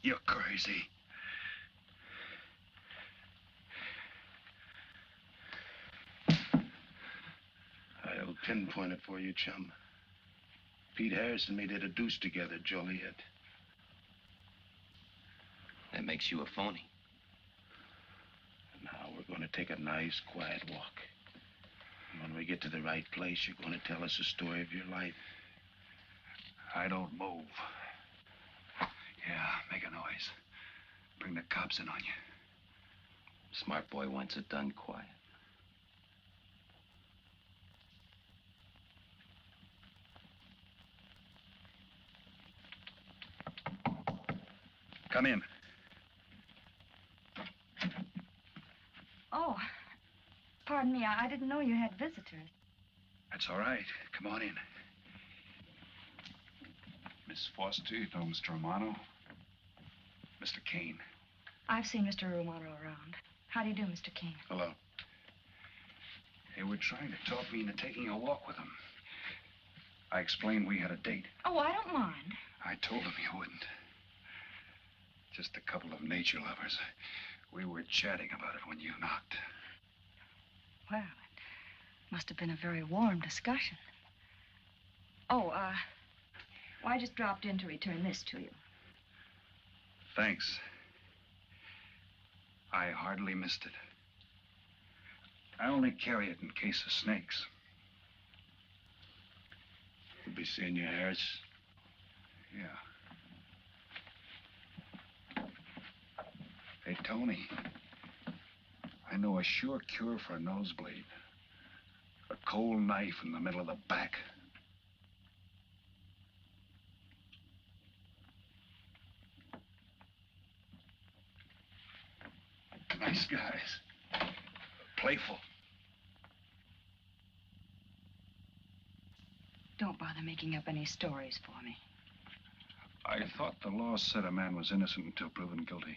You're crazy.
I'll pinpoint it for you, chum. Pete Harris and me did a deuce together, Joliet.
That makes you a phony.
Now we're going to take a nice, quiet walk. When we get to the right place, you're going to tell us the story of your life.
I don't move. Yeah, make a noise. Bring the cops in on you.
Smart boy wants it done quiet.
Come in.
Oh, pardon me. I didn't know you had visitors.
That's all right. Come on in. Miss Foster, you know Mr. Romano? Mr. Kane.
I've seen Mr. Romano around. How do you do, Mr. Kane?
Hello. They were trying to talk me into taking a walk with them. I explained we had a date.
Oh, I don't mind.
I told them you wouldn't. Just a couple of nature lovers. We were chatting about it when you knocked.
Well, it must have been a very warm discussion. Oh, well, I just dropped in to return this to you.
Thanks. I hardly missed it. I only carry it in case of snakes.
We'll be seeing you, Harris.
Yeah. Hey, Tony. I know a sure cure for a nosebleed. A cold knife in the middle of the back. Nice guys. Playful.
Don't bother making up any stories for me.
I thought the law said a man was innocent until proven guilty.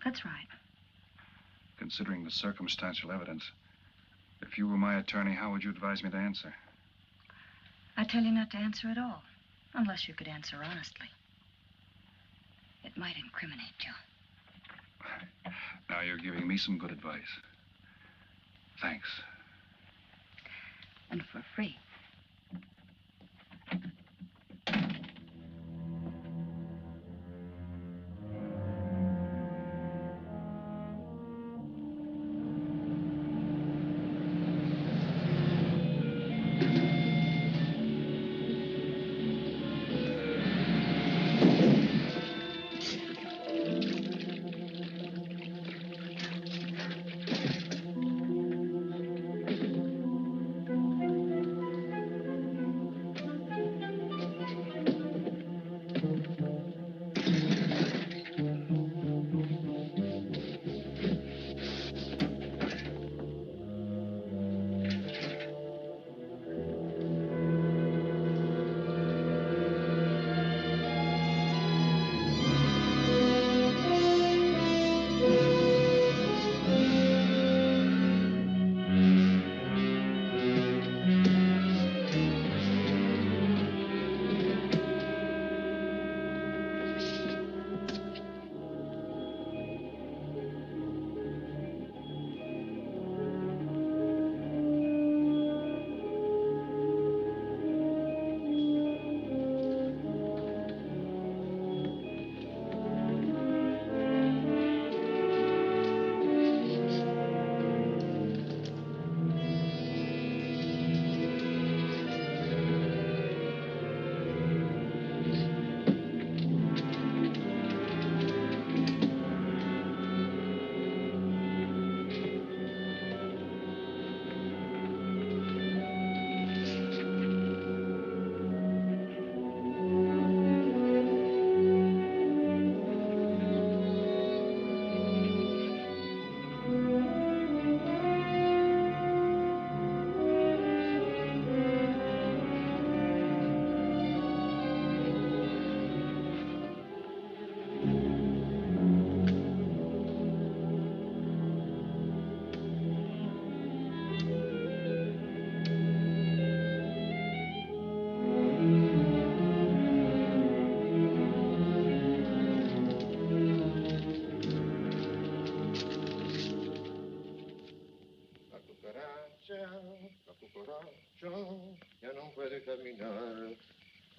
That's right.
Considering the circumstantial evidence, if you were my attorney, how would you advise me to answer?
I tell you not to answer at all, unless you could answer honestly. It might incriminate you.
Now you're giving me some good advice. Thanks.
And for free.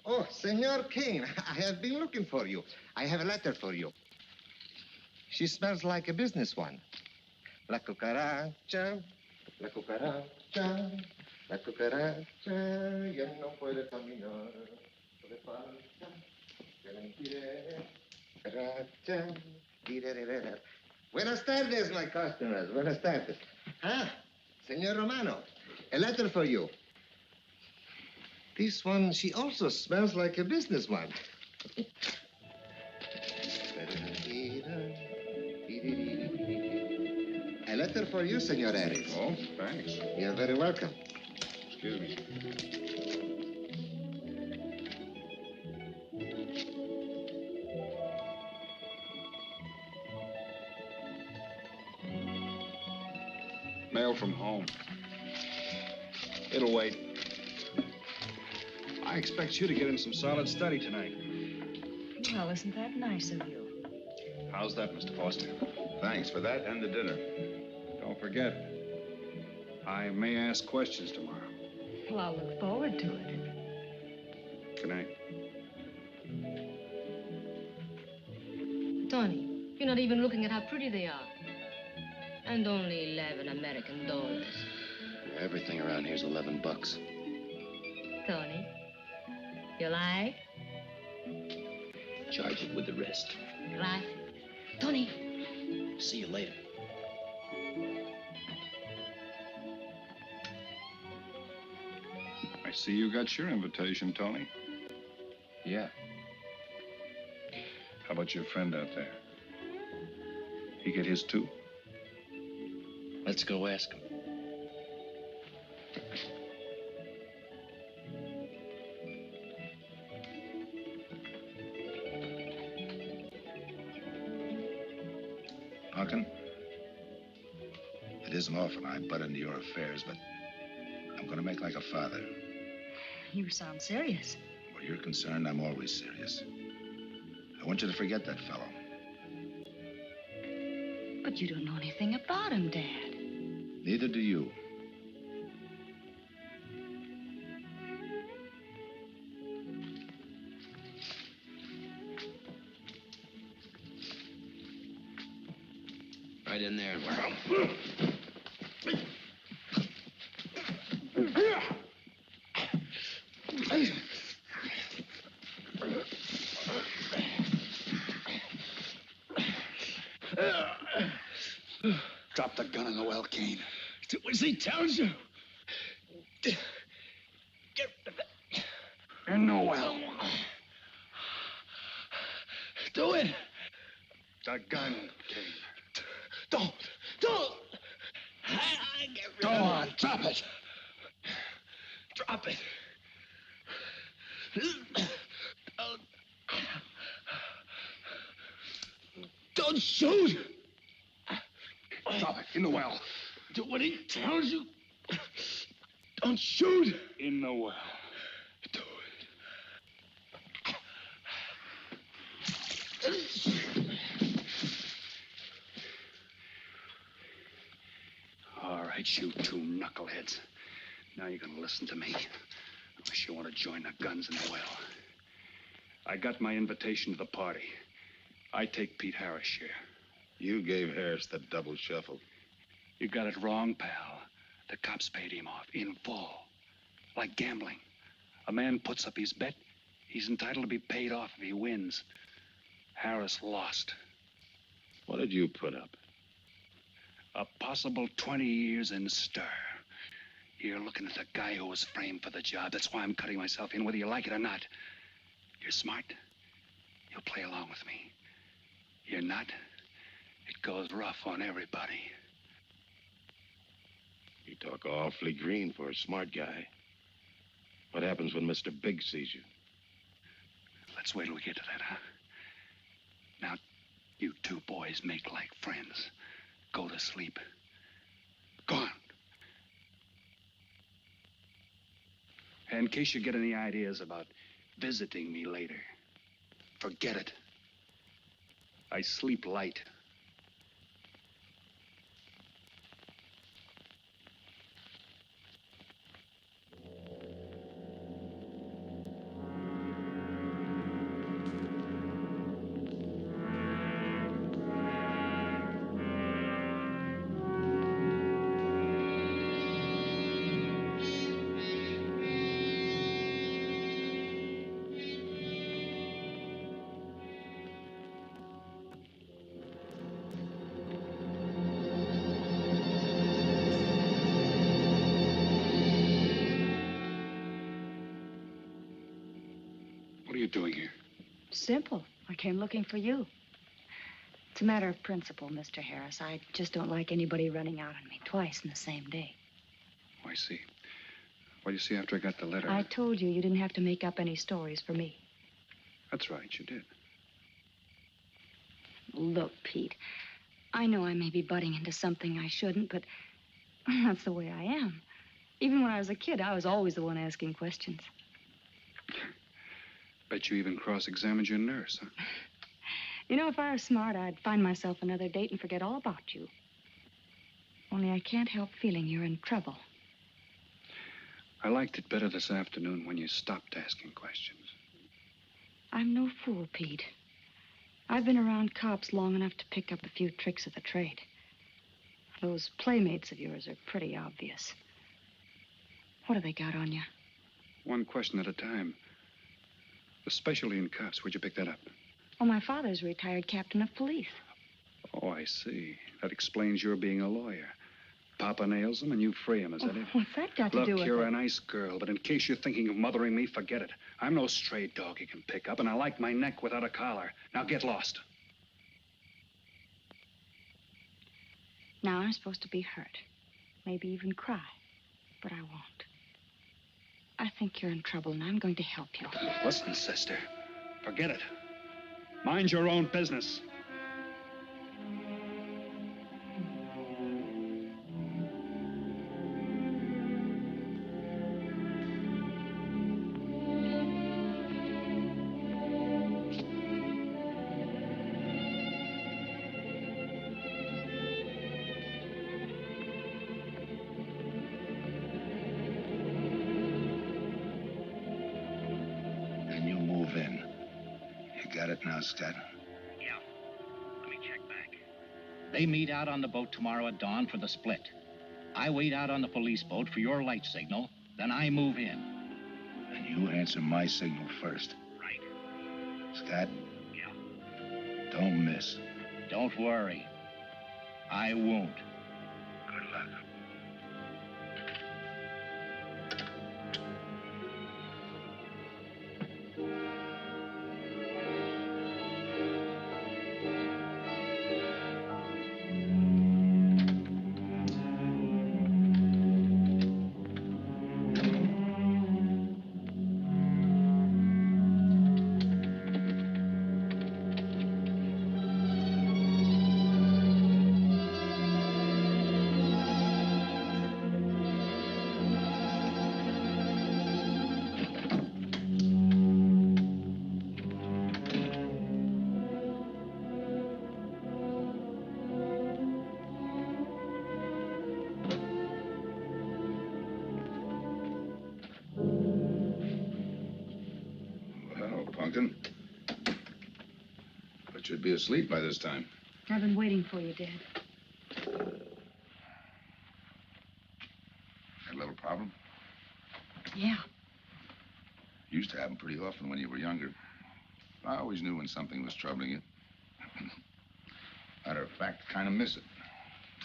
Oh, Senor Kane, I have been looking for you. I have a letter for you. She smells like a business one. La cucaracha, La cucaracha ya no puede caminar. Puede falta, que mentiré. Cucaracha, dirererera. Buenas tardes, my customers. Buenas tardes. Ah, Senor Romano, a letter for you. This one, she also smells like a businessman. A letter for you, Senor Harris.
Oh, thanks.
You're very welcome.
Excuse me.
Mail from home. It'll wait. I expect you to get in some solid study tonight.
Well, isn't that nice of you?
How's that, Mr. Foster?
Thanks for that and the dinner.
Don't forget, I may ask questions tomorrow.
Well, I'll look forward to it.
Good night.
Tony, you're not even looking at how pretty they are. And only 11 American dollars.
Everything around here's $11.
Tony, you like?
Charge it with the rest.
Gracias. Tony.
See you later.
I see you got your invitation, Tony.
Yeah.
How about your friend out there? He get his too?
Let's go ask him.
Punkin, it isn't often I butt into your affairs, but I'm going to make like a father.
You sound serious.
Where you're concerned, I'm always serious. I want you to forget that fellow.
But you don't know anything about him, Dad.
Neither do you.
Right in there.
Drop the gun in the well, Kane.
Do as he tells you. Get
in the well.
Do it.
The gun, Kane.
Don't.
Go on, drop it.
Drop it. Don't shoot.
Drop it, in the well.
Do what he tells you. Don't shoot.
In the well.
Do
All right, you two knuckleheads. Now you're gonna listen to me. Unless you want to join the guns in the well. I got my invitation to the party. I take Pete Harris' share.
You gave Harris the double shuffle.
You got it wrong, pal. The cops paid him off in full. Like gambling. A man puts up his bet, he's entitled to be paid off if he wins. Harris lost.
What did you put up?
A possible 20 years in stir. You're looking at the guy who was framed for the job. That's why I'm cutting myself in, whether you like it or not. You're smart. You'll play along with me. You're not. It goes rough on everybody.
You talk awfully green for a smart guy. What happens when Mr. Big sees you?
Let's wait till we get to that, huh? Now, you two boys make like friends. Go to sleep. Go on. In case you get any ideas about visiting me later, forget it. I sleep light. doing here?
Simple. I came looking for you. It's a matter of principle, Mr. Harris. I just don't like anybody running out on me twice in the same day.
Oh, I see. Well, you see, after I got the letter...
I told you you didn't have to make up any stories for me.
That's right, you did.
Look, Pete, I know I may be butting into something I shouldn't, but that's the way I am. Even when I was a kid, I was always the one asking questions.
Bet you even cross-examined your nurse, huh?
You know, if I was smart, I'd find myself another date and forget all about you. Only I can't help feeling you're in trouble.
I liked it better this afternoon when you stopped asking questions.
I'm no fool, Pete. I've been around cops long enough to pick up a few tricks of the trade. Those playmates of yours are pretty obvious. What have they got on you?
One question at a time. The specialty in cops, where'd you pick that up?
Oh, my father's a retired captain of police.
Oh, I see. That explains your being a lawyer. Papa nails them and you free him, is that it?
What's that got to do with it?
Look, you're a nice girl, but in case you're thinking of mothering me, forget it. I'm no stray dog you can pick up, and I like my neck without a collar. Now get lost.
Now I'm supposed to be hurt. Maybe even cry. But I won't. I think you're in trouble, and I'm going to help you.
Listen, sister. Forget it. Mind your own business.
Scott.
Yeah. Let me check back. They meet out on the boat tomorrow at dawn for the split. I wait out on the police boat for your light signal, then I move in.
And you answer my signal first.
Right.
Scott?
Yeah.
Don't miss.
Don't worry. I won't.
Good luck. But you'd be asleep by this time.
I've been waiting for you, Dad.
Had a little problem?
Yeah.
Used to happen pretty often when you were younger. I always knew when something was troubling you. Matter of fact, kind of miss it.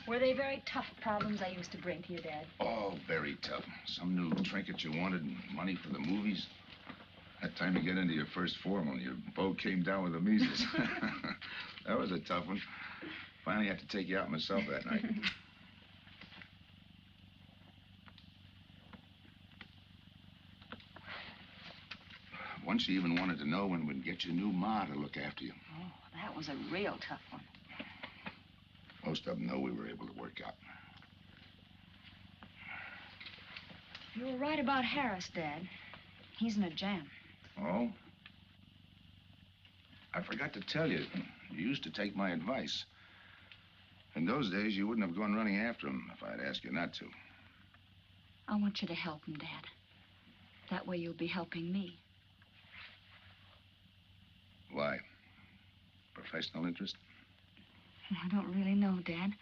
Were they very tough problems I used to bring to you, Dad?
Oh, very tough. Some new trinket you wanted, and money for the movies. That time you get into your first formal, your boat came down with the measles. That was a tough one. Finally had to take you out myself that night. Once you even wanted to know when we'd get your new ma to look after you.
Oh, that was a real tough one.
Most of them know we were able to work out.
You were right about Harris, Dad. He's in a jam.
Oh? I forgot to tell you. You used to take my advice. In those days, you wouldn't have gone running after him if I'd asked you not to.
I want you to help him, Dad. That way you'll be helping me.
Why? Professional interest?
I don't really know, Dad.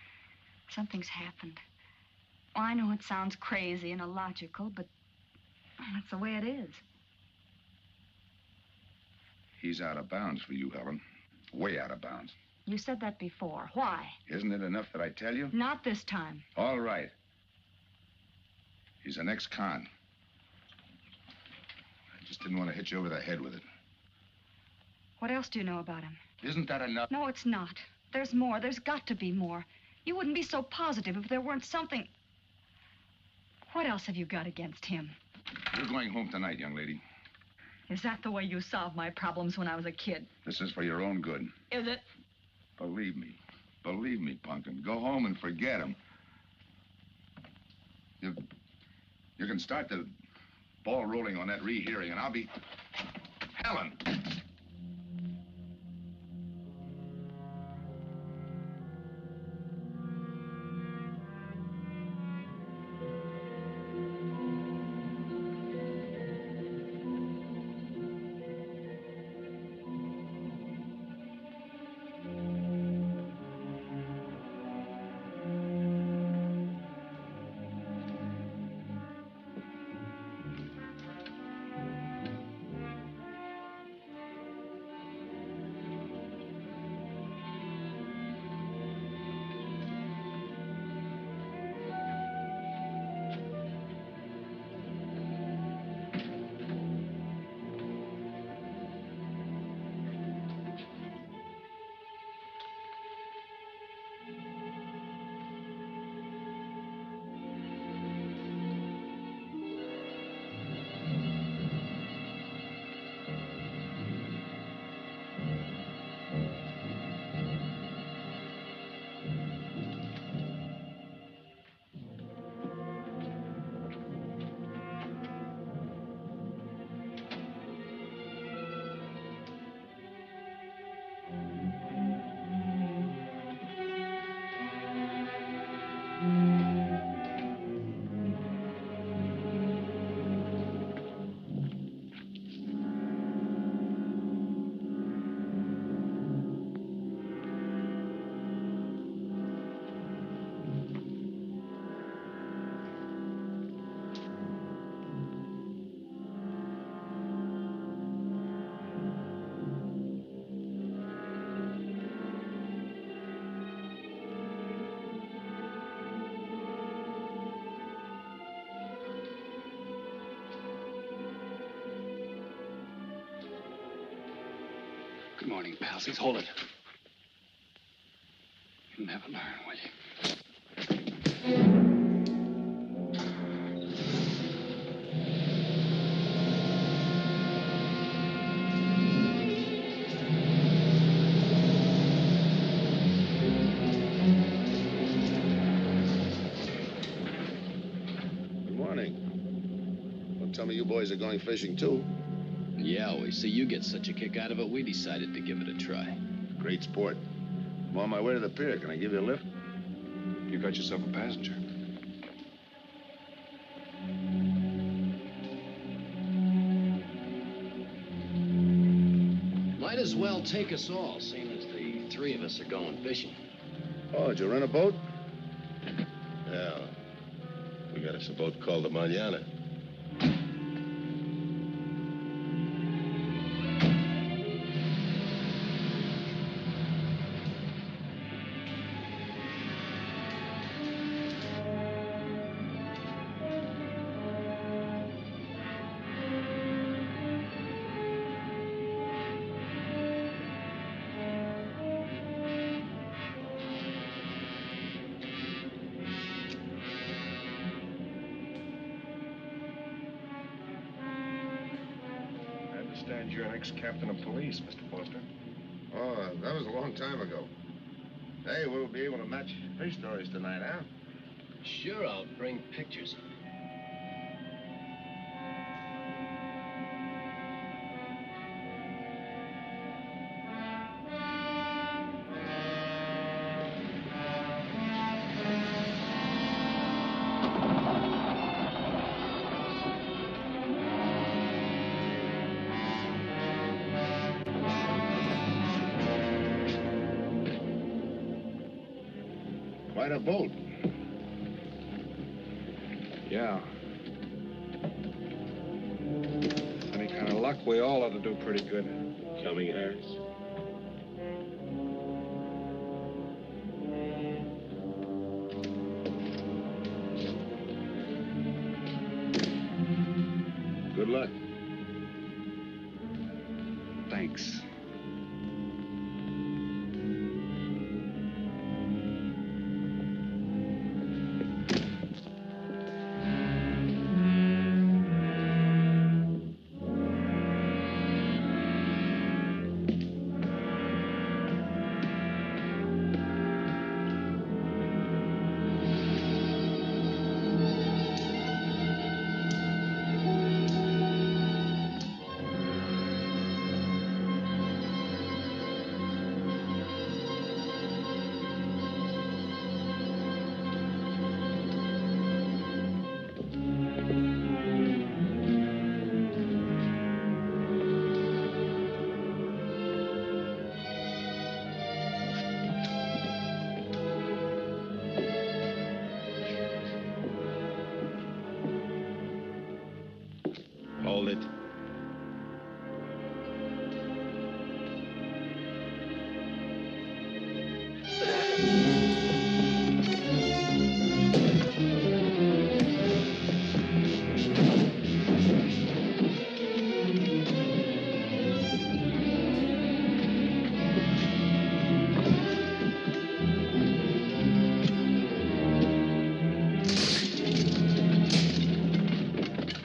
Something's happened. Well, I know it sounds crazy and illogical, but that's the way it is.
He's out of bounds for you, Helen. Way out of bounds.
You said that before. Why?
Isn't it enough that I tell you?
Not this time.
All right. He's an ex-con. I just didn't want to hit you over the head with it.
What else do you know about him?
Isn't that enough?
No, it's not. There's more. There's got to be more. You wouldn't be so positive if there weren't something. What else have you got against him?
You're going home tonight, young lady.
Is that the way you solved my problems when I was a kid?
This is for your own good.
Is it?
Believe me. Believe me, Punkin. Go home and forget him. You can start the ball rolling on that rehearing, and I'll be... Helen!
Good morning, palsies. Hold it. You'll never learn, will you?
Good morning. Don't tell me you boys are going fishing, too.
Yeah, we see you get such a kick out of it, we decided to give it a try.
Great sport. I'm on my way to the pier. Can I give you a lift?
You got yourself a passenger.
Might as well take us all, seeing as the three of us are going fishing.
Oh, did you rent a boat? Yeah. We got us a boat called the Mañana.
You're an ex-captain of police, Mr. Foster.
Oh, that was a long time ago. Hey, we'll be able to match fish stories tonight, huh?
Sure, I'll bring pictures.
Quite a boat.
Yeah. Any kind of luck, we all ought to do pretty good.
Coming, Harris?
Good luck.
Thanks.
hold it.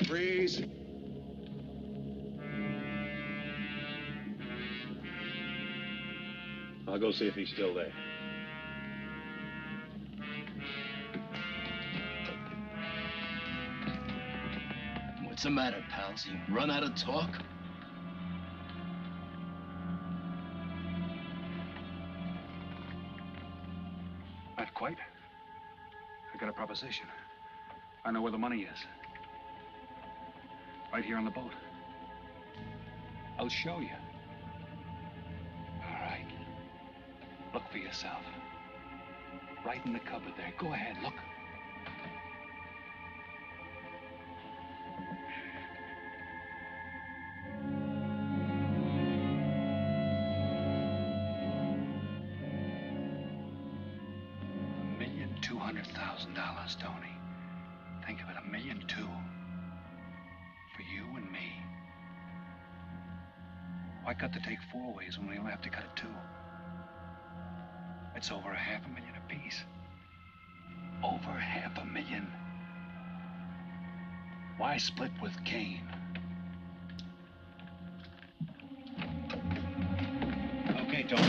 Freeze.
I'll go see if he's still there.
What's the matter, pals? You run out of talk?
Not quite. I got a proposition. I know where the money is. Right here on the boat. I'll show you. All right. Look for yourself. Right in the cupboard there. Go ahead, look. $1,200,000, Tony. Think of it, $1.2 million. For you and me. Why cut the take 4 ways when we only have to cut it 2? It's over $500,000 apiece. Over $500,000. Why split with Kane?
Okay, Tony.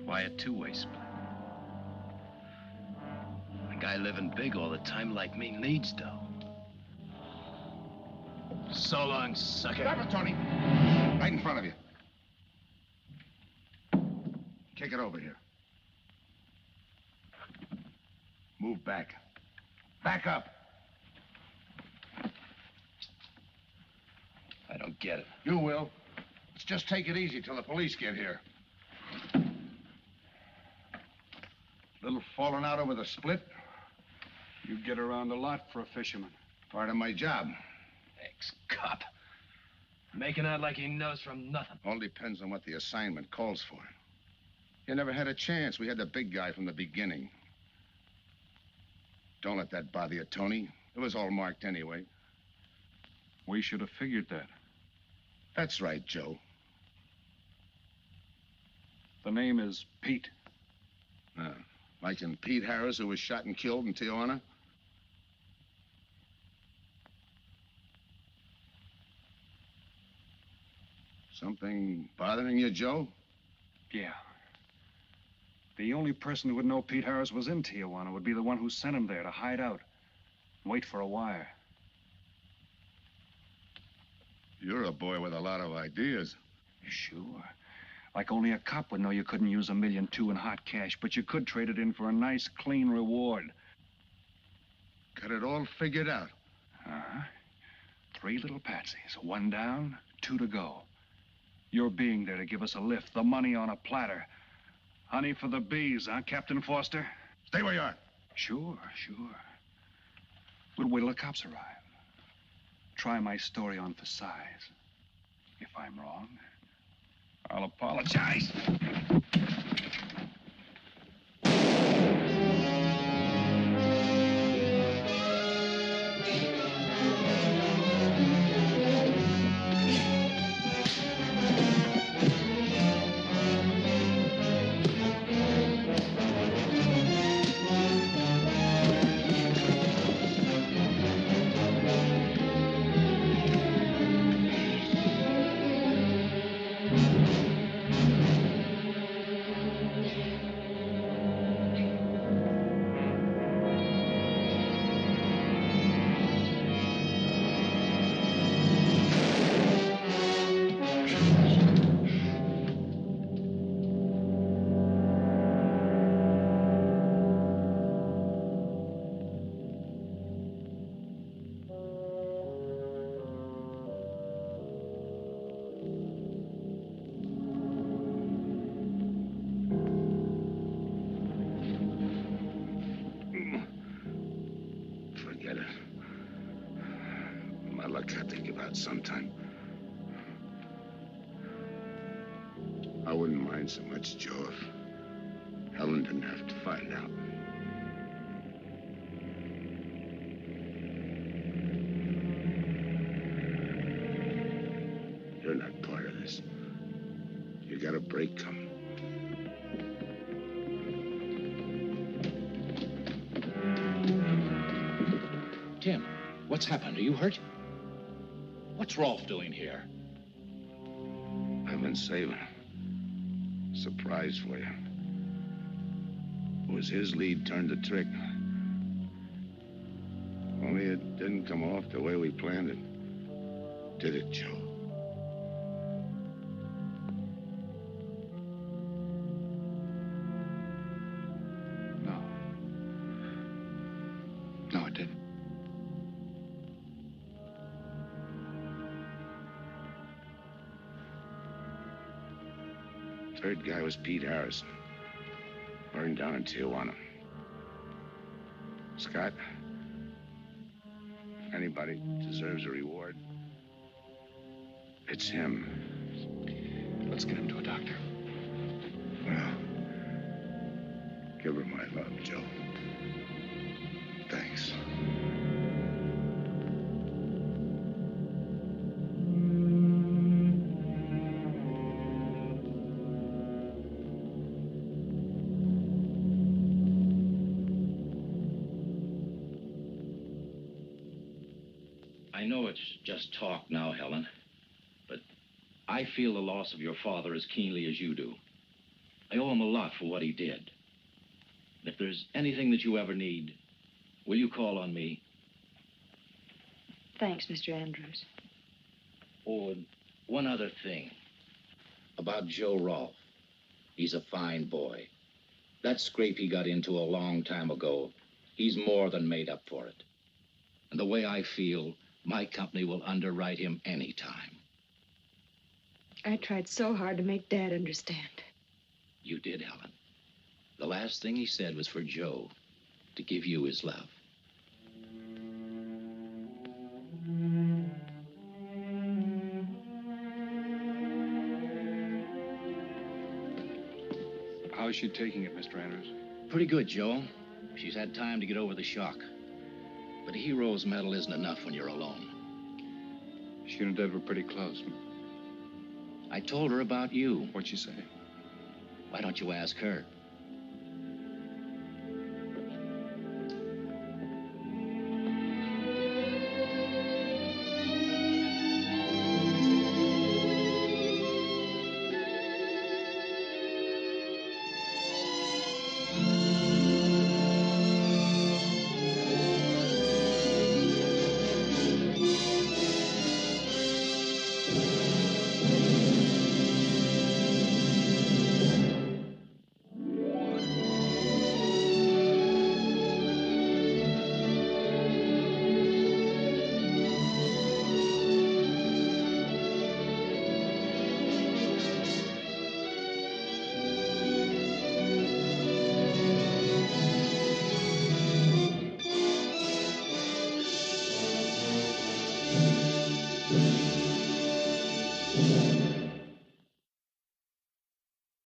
Why a two-way split? A guy living big all the time like me needs dough. So long, sucker.
Stop it, Tony. Right in front of you. Kick it over here. Move back. Back up.
I don't get it.
You will. Let's just take it easy till the police get here. Little falling out over the split.
You get around a lot for a fisherman.
Part of my job.
Ex-cop. Making out like he knows from nothing.
All depends on what the assignment calls for. You never had a chance. We had the big guy from the beginning. Don't let that bother you, Tony. It was all marked anyway.
We should have figured that.
That's right, Joe.
The name is Pete.
Like in Pete Harris, who was shot and killed in Tijuana? Something bothering you, Joe?
Yeah. The only person who would know Pete Harris was in Tijuana would be the one who sent him there to hide out. Wait for a wire.
You're a boy with a lot of ideas.
Sure. Like only a cop would know you couldn't use $1.2 million in hot cash, but you could trade it in for a nice, clean reward.
Got it all figured out.
3 little patsies. 1 down, 2 to go. Your being there to give us a lift, the money on a platter. Honey for the bees, huh, Captain Foster?
Stay where you are.
Sure. We'll wait till the cops arrive. Try my story on for size. If I'm wrong, I'll apologize.
out sometime. I wouldn't mind so much, Joe, if Helen didn't have to find out. You're not part of this. You got a break coming.
Tim, what's happened? Are you hurt? What's Rolf doing here?
I've been saving a surprise for you. It was his lead turned the trick. Only it didn't come off the way we planned it. Did it, Joe?
No, it didn't.
Third guy was Pete Harrison. Burned down in Tijuana. Scott, if anybody deserves a reward, it's him.
Let's get him to a doctor.
Well, give her my love, Joe. Thanks.
I know it's just talk now, Helen, but I feel the loss of your father as keenly as you do. I owe him a lot for what he did. If there's anything that you ever need, will you call on me?
Thanks, Mr. Andrews.
Oh, and one other thing. About Joe Rolfe. He's a fine boy. That scrape he got into a long time ago, he's more than made up for it. And the way I feel, my company will underwrite him any time.
I tried so hard to make Dad understand.
You did, Helen. The last thing he said was for Joe to give you his love.
How is she taking it, Mr. Andrews?
Pretty good, Joe. She's had time to get over the shock. But a hero's medal isn't enough when you're alone.
She and Dad were pretty close.
I told her about you.
What'd she say?
Why don't you ask her?